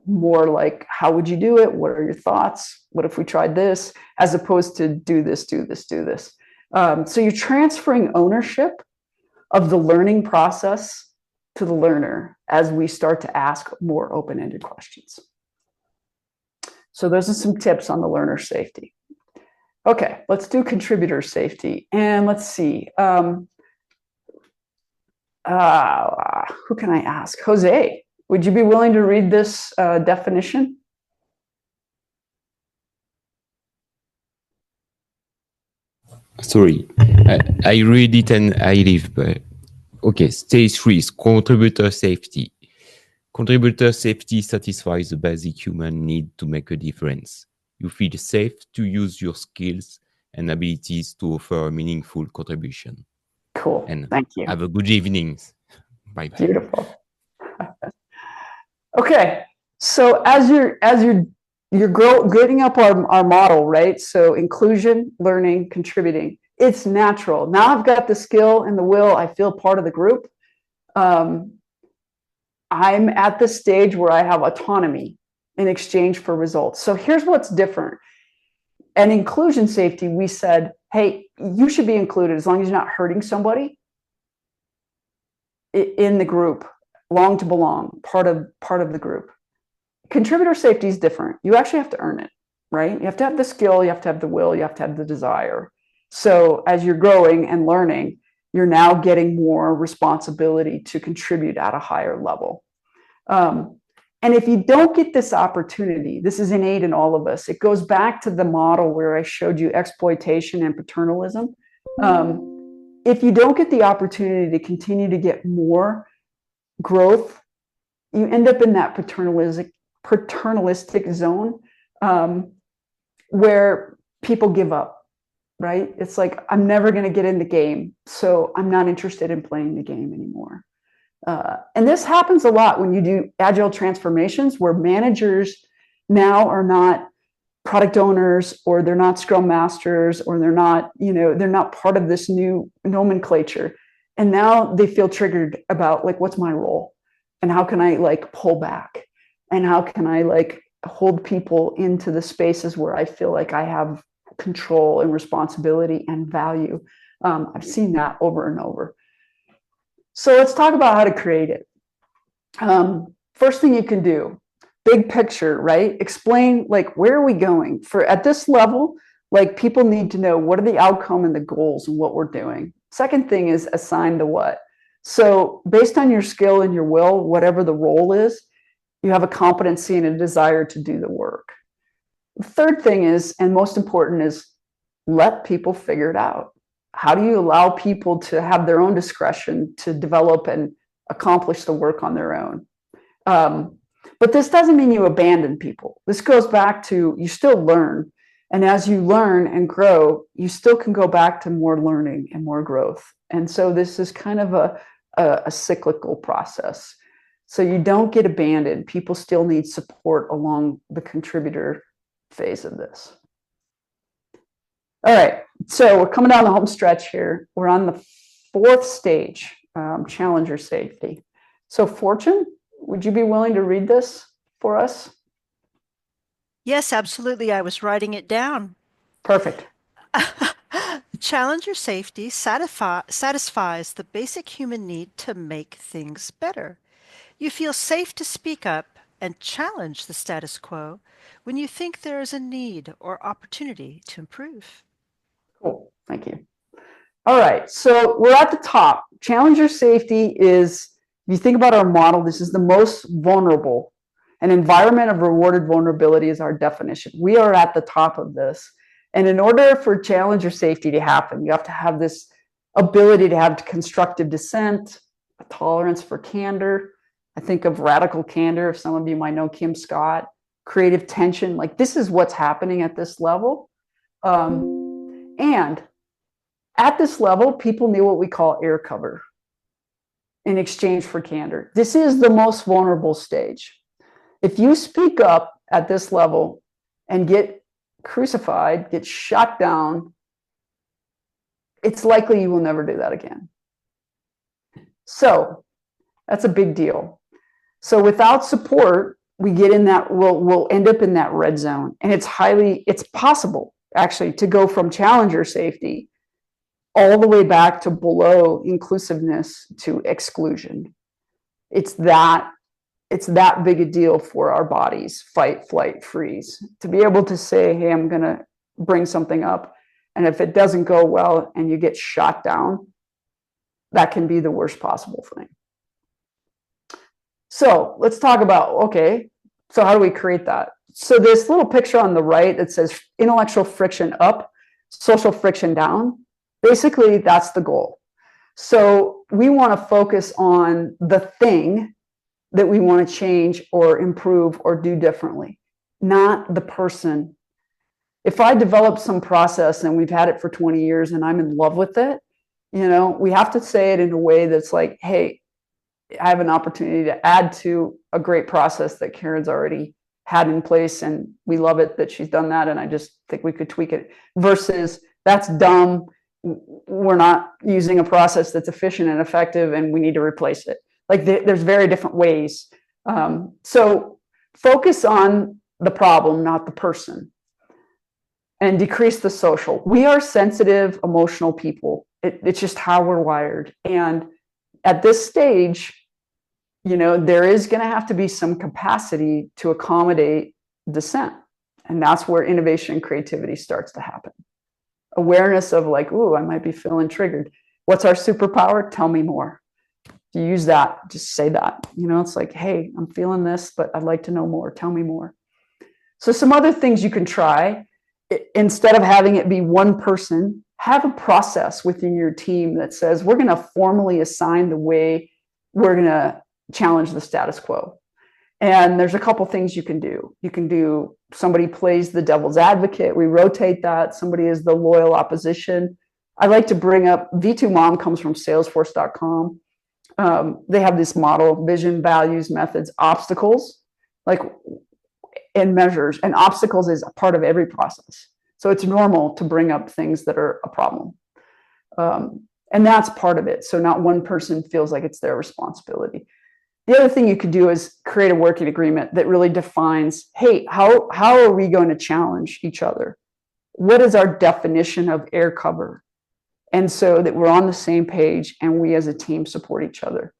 more like, how would you do it? What are your thoughts? What if we tried this? As opposed to do this, do this, do this. So you're transferring ownership of the learning process to the learner as we start to ask more open-ended questions. So those are some tips on the learner safety. Okay, let's do contributor safety. And let's see. Who can I ask? Jose, would you be willing to read this definition? Sorry, I read it and I leave. But okay, stage 3 is contributor safety. Contributor safety satisfies the basic human need to make a difference. You feel safe to use your skills and abilities to offer a meaningful contribution. Cool. And thank you. Have a good evening. Bye bye. Beautiful. Okay, so as you're getting up our model, right? So inclusion, learning, contributing. It's natural. Now I've got the skill and the will. I feel part of the group. I'm at the stage where I have autonomy in exchange for results. So here's what's different. And inclusion safety, we said, hey, you should be included as long as you're not hurting somebody in the group. Long to belong, part of the group. Contributor safety is different. You actually have to earn it, right? You have to have the skill, you have to have the will, you have to have the desire. So as you're growing and learning, you're now getting more responsibility to contribute at a higher level. And if you don't get this opportunity, this is innate in all of us. It goes back to the model where I showed you exploitation and paternalism. if you don't get the opportunity to continue to get more growth, you end up in that paternalistic zone where people give up, right? It's like, I'm never going to get in the game, so I'm not interested in playing the game anymore. And this happens a lot when you do agile transformations, where managers now are not product owners, or they're not scrum masters, or they're not, they're not part of this new nomenclature. And now they feel triggered about, like, what's my role? And how can I, like, pull back? And how can I, like, hold people into the spaces where I feel like I have control and responsibility and value? I've seen that over and over. So let's talk about how to create it. First thing you can do, big picture, right? Explain, like, where are we going? For at this level, like, people need to know what are the outcome and the goals and what we're doing. Second thing is assign the what. So based on your skill and your will, whatever the role is, you have a competency and a desire to do the work. The third thing is, and most important, is let people figure it out. How do you allow people to have their own discretion to develop and accomplish the work on their own? But this doesn't mean you abandon people. This goes back to, you still learn. And as you learn and grow, you still can go back to more learning and more growth. And so this is kind of a cyclical process. So you don't get abandoned. People still need support along the contributor phase of this. All right, so we're coming down the home stretch here. We're on the fourth stage, challenger safety. So Fortune, would you be willing to read this for us? Yes, absolutely. I was writing it down. Perfect. Challenger safety satisfies the basic human need to make things better. You feel safe to speak up and challenge the status quo when you think there is a need or opportunity to improve. Cool, thank you. All right, so we're at the top. Challenger safety is, if you think about our model, this is the most vulnerable. An environment of rewarded vulnerability is our definition. We are at the top of this. And in order for challenger safety to happen, you have to have this ability to have constructive dissent, a tolerance for candor. I think of radical candor, if some of you might know Kim Scott, creative tension, like this is what's happening at this level. And at this level, people need what we call air cover in exchange for candor. This is the most vulnerable stage. If you speak up at this level and get crucified, get shot down, it's likely you will never do that again. So that's a big deal. So without support, we get in that, we'll end up in that red zone. And it's possible actually to go from challenger safety all the way back to below inclusiveness to exclusion. It's that big a deal for our bodies, fight, flight, freeze, to be able to say, hey, I'm going to bring something up. And if it doesn't go well and you get shot down, that can be the worst possible thing. So let's talk about, okay, so how do we create that? So this little picture on the right that says intellectual friction up, social friction down, basically that's the goal. So we want to focus on the thing that we want to change or improve or do differently, not the person. If I develop some process and we've had it for 20 years and I'm in love with it, we have to say it in a way that's like, hey, I have an opportunity to add to a great process that Karen's already had in place, and we love it that she's done that, and I just think we could tweak it, versus that's dumb, we're not using a process that's efficient and effective and we need to replace it. Like there's very different ways. So focus on the problem, not the person, and decrease the social. We are sensitive, emotional people. It's just how we're wired. And at this stage, there is going to have to be some capacity to accommodate dissent. And that's where innovation and creativity starts to happen. Awareness of like, ooh, I might be feeling triggered. What's our superpower? Tell me more. You use that, just say that. It's like, hey, I'm feeling this, but I'd like to know more. Tell me more. So some other things you can try, instead of having it be one person, have a process within your team that says, we're going to formally assign the way we're going to challenge the status quo. And there's a couple things you can do. You can do, somebody plays the devil's advocate. We rotate that. Somebody is the loyal opposition. I like to bring up, V2Mom comes from salesforce.com. They have this model, vision, values, methods, obstacles, like, and measures. And obstacles is a part of every process. So it's normal to bring up things that are a problem. And that's part of it. So not one person feels like it's their responsibility. The other thing you could do is create a working agreement that really defines, hey, how are we going to challenge each other? What is our definition of air cover? And so that we're on the same page and we as a team support each other.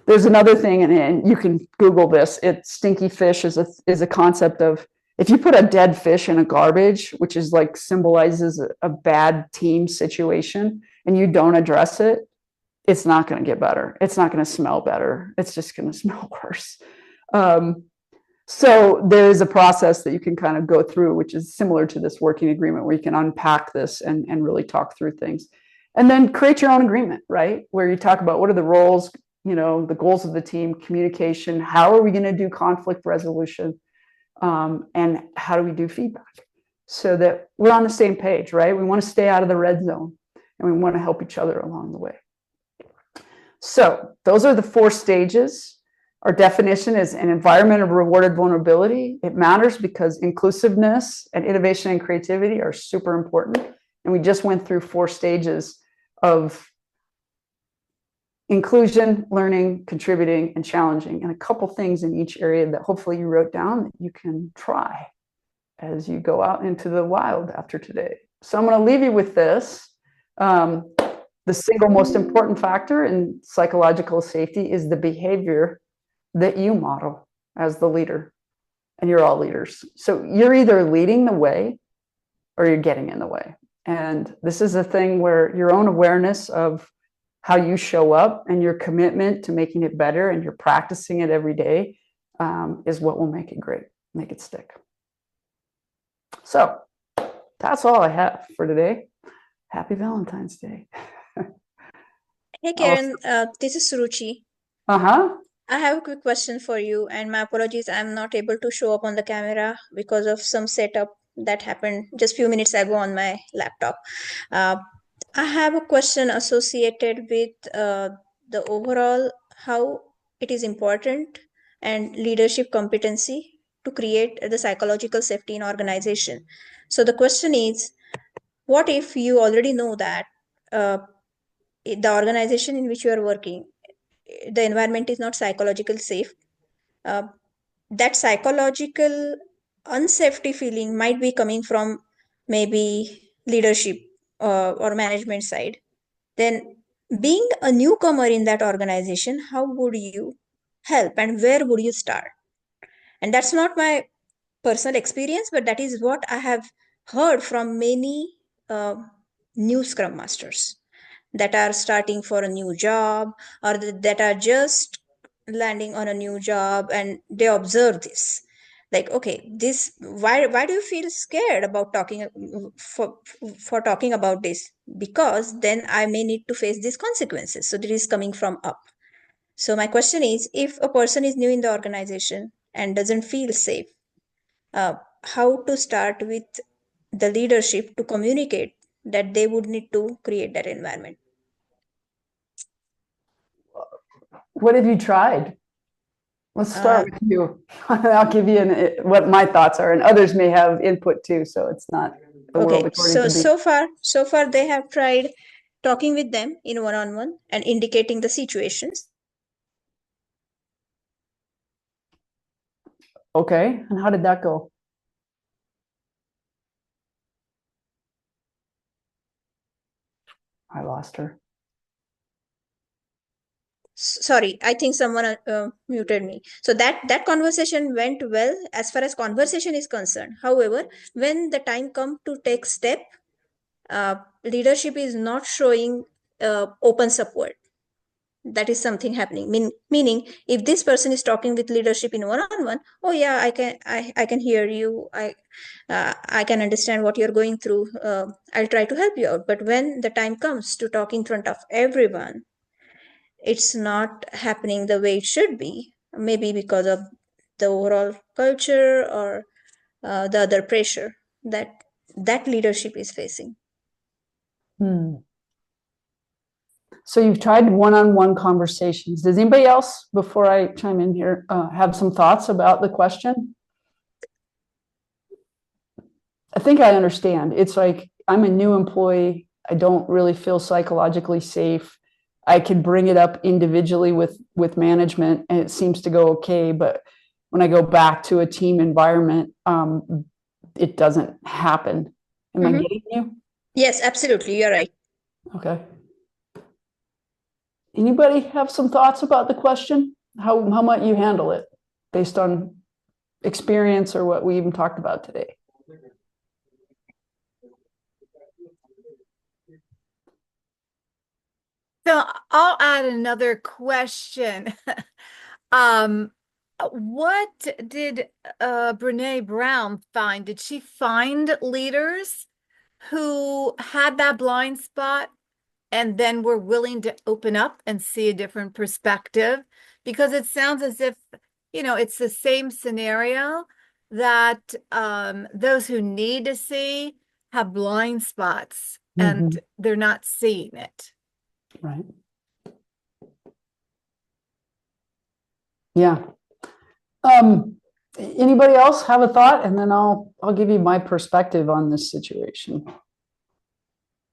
There's another thing, and you can Google this. It's stinky fish is a concept of, if you put a dead fish in a garbage, which is like symbolizes a bad team situation, and you don't address it, it's not going to get better. It's not going to smell better. It's just going to smell worse. So there is a process that you can kind of go through, which is similar to this working agreement, where you can unpack this and really talk through things. And then create your own agreement, right? Where you talk about what are the roles, the goals of the team, communication, how are we going to do conflict resolution, and how do we do feedback, so that we're on the same page, right? We want to stay out of the red zone and we want to help each other along the way. So those are the 4 stages. Our definition is an environment of rewarded vulnerability. It matters because inclusiveness and innovation and creativity are super important. And we just went through 4 stages of inclusion, learning, contributing, and challenging, and a couple things in each area that hopefully you wrote down that you can try as you go out into the wild after today. So I'm going to leave you with this. The single most important factor in psychological safety is the behavior that you model as the leader. And you're all leaders. So you're either leading the way or you're getting in the way. And this is a thing where your own awareness of how you show up and your commitment to making it better, and you're practicing it every day, is what will make it great, make it stick. So that's all I have for today. Happy Valentine's Day. Hey Karen, this is Suruchi. Uh-huh. I have a quick question for you, and my apologies, I'm not able to show up on the camera because of some setup that happened just few minutes ago on my laptop. I have a question associated with the overall how it is important and leadership competency to create the psychological safety in organization. So the question is, what if you already know that the organization in which you are working, the environment is not psychologically safe? That psychological unsafety feeling might be coming from maybe leadership or management side. Then, being a newcomer in that organization, how would you help and where would you start? And that's not my personal experience, but that is what I have heard from many new scrum masters that are starting for a new job, or that are just landing on a new job, and they observe this, like, okay, this, why do you feel scared about talking for talking about this? Because then I may need to face these consequences. So this is coming from up. So my question is, if a person is new in the organization and doesn't feel safe, how to start with the leadership to communicate that they would need to create that environment? What have you tried? Let's start with you. I'll give you what my thoughts are, and others may have input too. So it's not the world Okay, according to me. so far they have tried talking with them in one-on-one and indicating the situations. Okay, and how did that go? I lost her. Sorry, I think someone muted me. So that conversation went well as far as conversation is concerned. However, when the time come to take step, leadership is not showing open support. that is something happening. Meaning, if this person is talking with leadership in one-on-one, oh yeah, I can hear you. I can understand what you're going through. I'll try to help you out. But when the time comes to talk in front of everyone, it's not happening the way it should be. Maybe because of the overall culture or the other pressure that leadership is facing. So you've tried one-on-one conversations. Does anybody else, before I chime in here, have some thoughts about the question? I think I understand. It's like, I'm a new employee. I don't really feel psychologically safe. I could bring it up individually with management and it seems to go okay. But when I go back to a team environment, it doesn't happen. Am I getting you? Yes, absolutely. You're right. Okay. Anybody have some thoughts about the question? How might you handle it based on experience or what we even talked about today? So I'll add another question. What did Brene Brown find? Did she find leaders who had that blind spot and then were willing to open up and see a different perspective? Because it sounds as if, it's the same scenario that those who need to see have blind spots and they're not seeing it. Right. Yeah. Anybody else have a thought? And then I'll give you my perspective on this situation.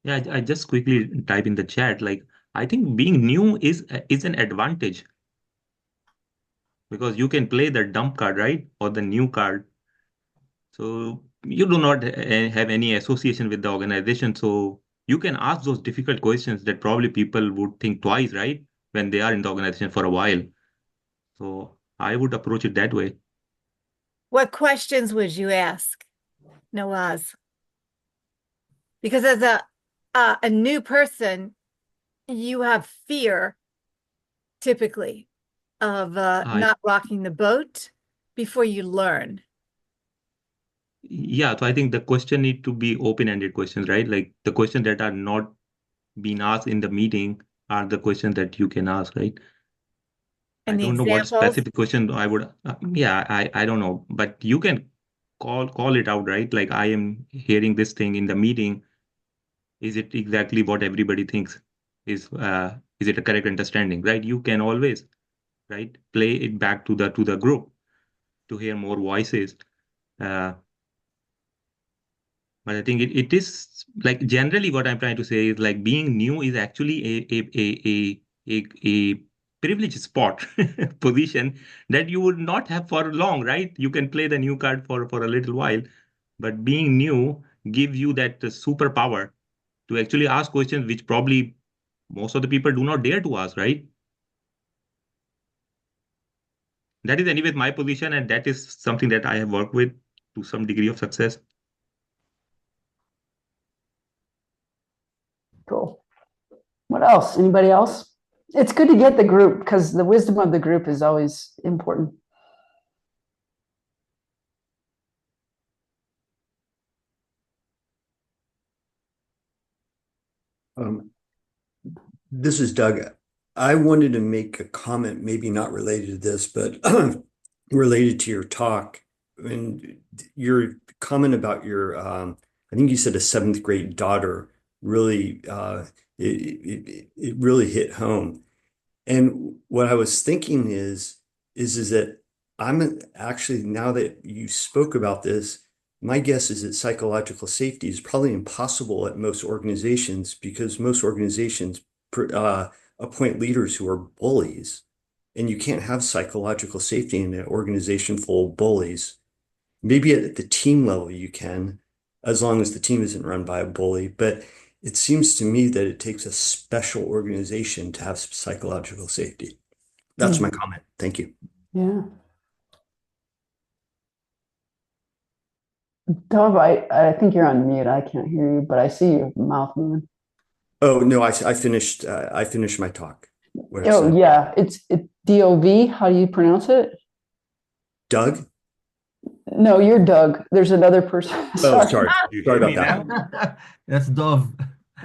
Yeah, I just quickly type in the chat. Like, I think being new is an advantage because you can play the dump card, right? Or the new card. So you do not have any association with the organization. So you can ask those difficult questions that probably people would think twice, right? When they are in the organization for a while. So I would approach it that way. What questions would you ask, Nawaz? Because as a new person, you have fear typically of not rocking the boat before you learn. Yeah, so I think the question need to be open-ended questions, right? Like the questions that are not being asked in the meeting are the questions that you can ask, right? And I don't know what specific question I would, I don't know, but you can call it out, right? Like I am hearing this thing in the meeting. Is it exactly what everybody thinks? Is it a correct understanding, right? You can always, right, play it back to the group to hear more voices. But I think it is like generally what I'm trying to say is like being new is actually a privileged spot position that you would not have for long, right? You can play the new card for a little while, but being new gives you that superpower to actually ask questions which probably most of the people do not dare to ask, right? That is anyway my position, and that is something that I have worked with to some degree of success. Cool. What else? Anybody else? It's good to get the group because the wisdom of the group is always important. This is Doug. I wanted to make a comment, maybe not related to this, but related to your talk and your comment about your, I think you said a seventh grade daughter really, it really hit home. And what I was thinking is that I'm actually, now that you spoke about this, my guess is that psychological safety is probably impossible at most organizations because most organizations appoint leaders who are bullies, and you can't have psychological safety in an organization full of bullies. Maybe at the team level you can, as long as the team isn't run by a bully, but it seems to me that it takes a special organization to have psychological safety. That's my comment. Thank you. Yeah. Dov, I think you're on mute. I can't hear you, but I see your mouth moving. Oh no, I finished my talk. what I Oh, said. yeah. It's DOV. How do you pronounce it? Doug? No, you're Doug. There's another person. Oh, Sorry. sorry. You Sorry hear me about now? that. That's Dove.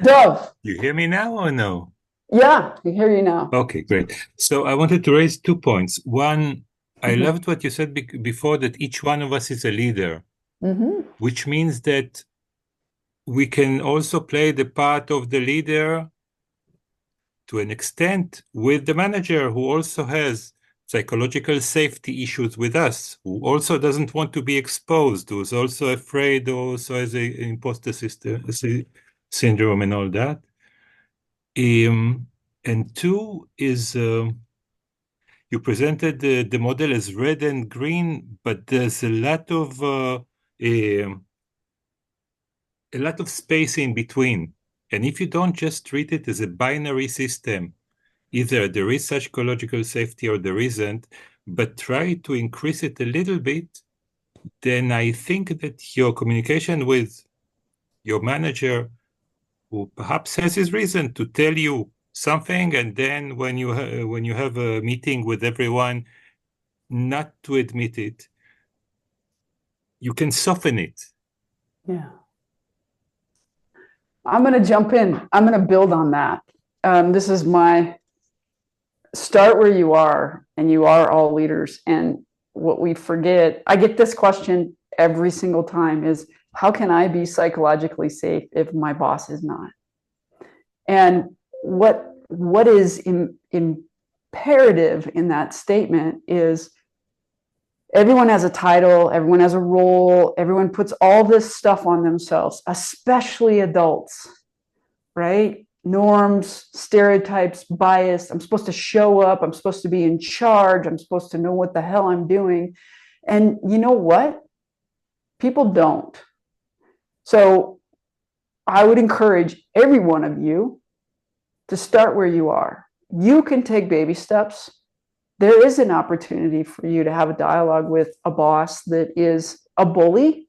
Dove. You hear me now or no? Yeah, I hear you now. Okay, great. So I wanted to raise 2 points. One, I Mhm. loved what you said before, that each one of us is a leader, Mhm. which means that we can also play the part of the leader to an extent with the manager, who also has psychological safety issues with us, who also doesn't want to be exposed, who's also afraid, also has an imposter syndrome and all that. And two is you presented the model as red and green, but there's a lot of space in between. And if you don't just treat it as a binary system, either there is psychological safety or there isn't, but try to increase it a little bit, then I think that your communication with your manager, who perhaps has his reason to tell you something, and then when you have a meeting with everyone, not to admit it, you can soften it. Yeah. I'm going to jump in. I'm going to build on that. This is my start where you are, and you are all leaders. And what we forget, I get this question every single time, is how can I be psychologically safe if my boss is not? And what is imperative in that statement is everyone has a title, everyone has a role, everyone puts all this stuff on themselves, especially adults, right? Norms, stereotypes, bias. I'm supposed to show up. I'm supposed to be in charge. I'm supposed to know what the hell I'm doing. And you know what? People don't. So I would encourage every one of you to start where you are. You can take baby steps. There is an opportunity for you to have a dialogue with a boss that is a bully.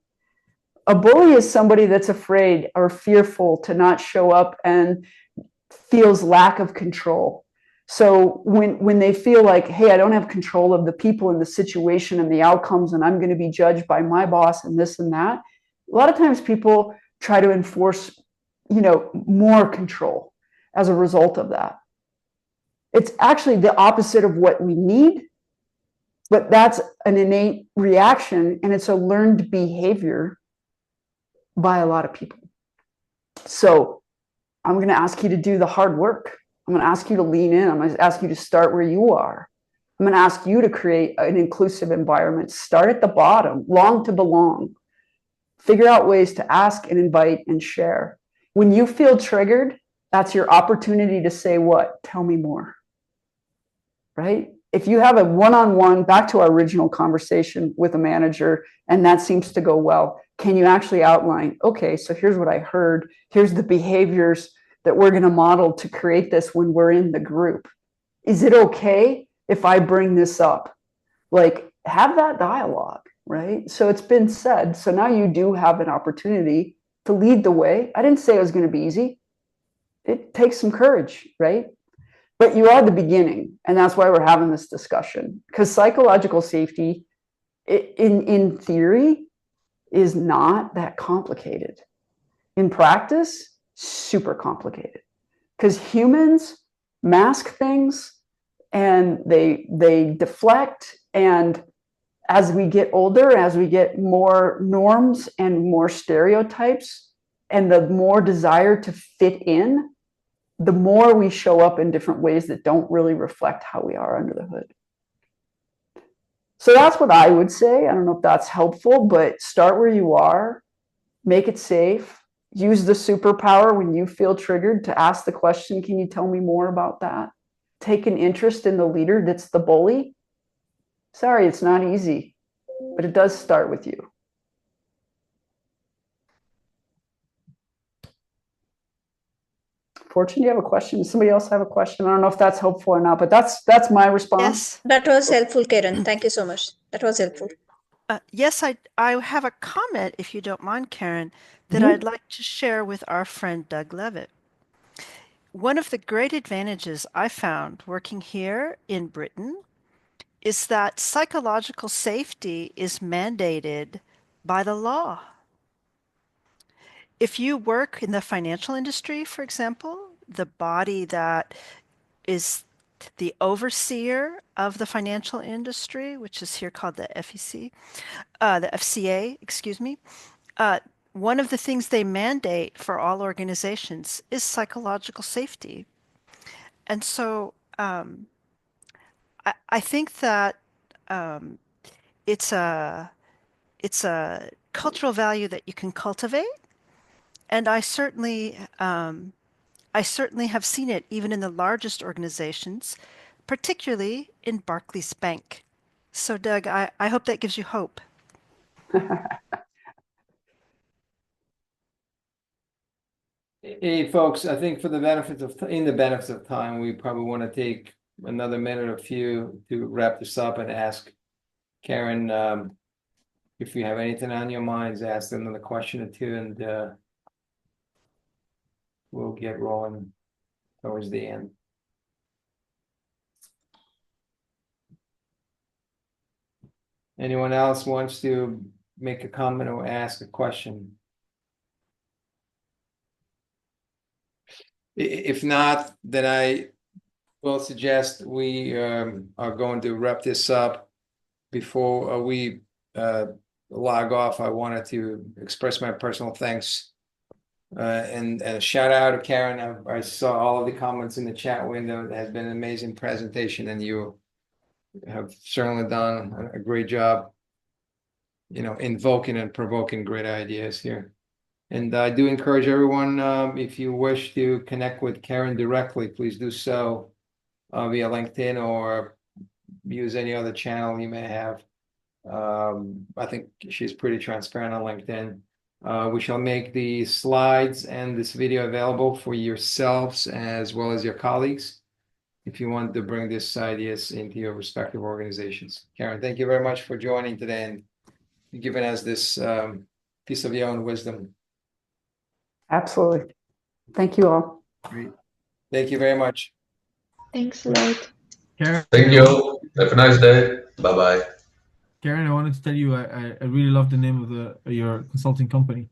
A bully is somebody that's afraid or fearful to not show up and feels lack of control. So when they feel like, hey, I don't have control of the people and the situation and the outcomes, and I'm going to be judged by my boss and this and that, a lot of times people try to enforce, more control as a result of that. It's actually the opposite of what we need, but that's an innate reaction, and it's a learned behavior by a lot of people. So I'm going to ask you to do the hard work. I'm going to ask you to lean in. I'm going to ask you to start where you are. I'm going to ask you to create an inclusive environment. Start at the bottom, long to belong. Figure out ways to ask and invite and share. When you feel triggered, that's your opportunity to say what? Tell me more. Right? If you have a one-on-one, back to our original conversation with a manager, and that seems to go well, can you actually outline, okay, so here's what I heard, here's the behaviors that we're going to model to create this when we're in the group. Is it okay if I bring this up? Like, have that dialogue, right? So it's been said. So now you do have an opportunity to lead the way. I didn't say it was going to be easy. It takes some courage, right? But you are the beginning, and that's why we're having this discussion. Because psychological safety, in theory, is not that complicated. In practice, super complicated. Because humans mask things, and they deflect. And as we get older, as we get more norms and more stereotypes, and the more desire to fit in, the more we show up in different ways that don't really reflect how we are under the hood. So that's what I would say. I don't know if that's helpful, but start where you are, make it safe, use the superpower when you feel triggered to ask the question, can you tell me more about that? Take an interest in the leader that's the bully. Sorry, it's not easy, but it does start with you. Fortune, do you have a question? Does somebody else have a question? I don't know if that's helpful or not, but that's my response. Yes. That was helpful, Karen. Thank you so much. That was helpful. Yes, I have a comment, if you don't mind, Karen, that Mhm. I'd like to share with our friend Doug Levitt. one of the great advantages I found working here in Britain is that psychological safety is mandated by the law. If you work in the financial industry, for example, the body that is the overseer of the financial industry, which is here called the the FCA, excuse me, one of the things they mandate for all organizations is psychological safety. And so I think that it's a cultural value that you can cultivate, and I certainly have seen it even in the largest organizations, particularly in Barclays Bank. So, Doug, I hope that gives you hope. Hey, folks, I think in the benefits of time, we probably want to take another minute or few to wrap this up and ask Karen, if you have anything on your minds, ask another question or two, and we'll get rolling towards the end. Anyone else wants to make a comment or ask a question? If not, then I will suggest we are going to wrap this up. Before we log off, I wanted to express my personal thanks and a shout out to Karen. I saw all of the comments in the chat window. It has been an amazing presentation, and you have certainly done a great job, invoking and provoking great ideas here. And I do encourage everyone, if you wish to connect with Karen directly, please do so via LinkedIn or use any other channel you may have. I think she's pretty transparent on LinkedIn. We shall make the slides and this video available for yourselves as well as your colleagues if you want to bring these ideas into your respective organizations. Karen, thank you very much for joining today and giving us this piece of your own wisdom. Absolutely. Thank you all. Great. Thank you very much. Thanks a lot. Karen, Thank you. Have a nice day. Bye-bye. Karen, I wanted to tell you I really love the name of your consulting company.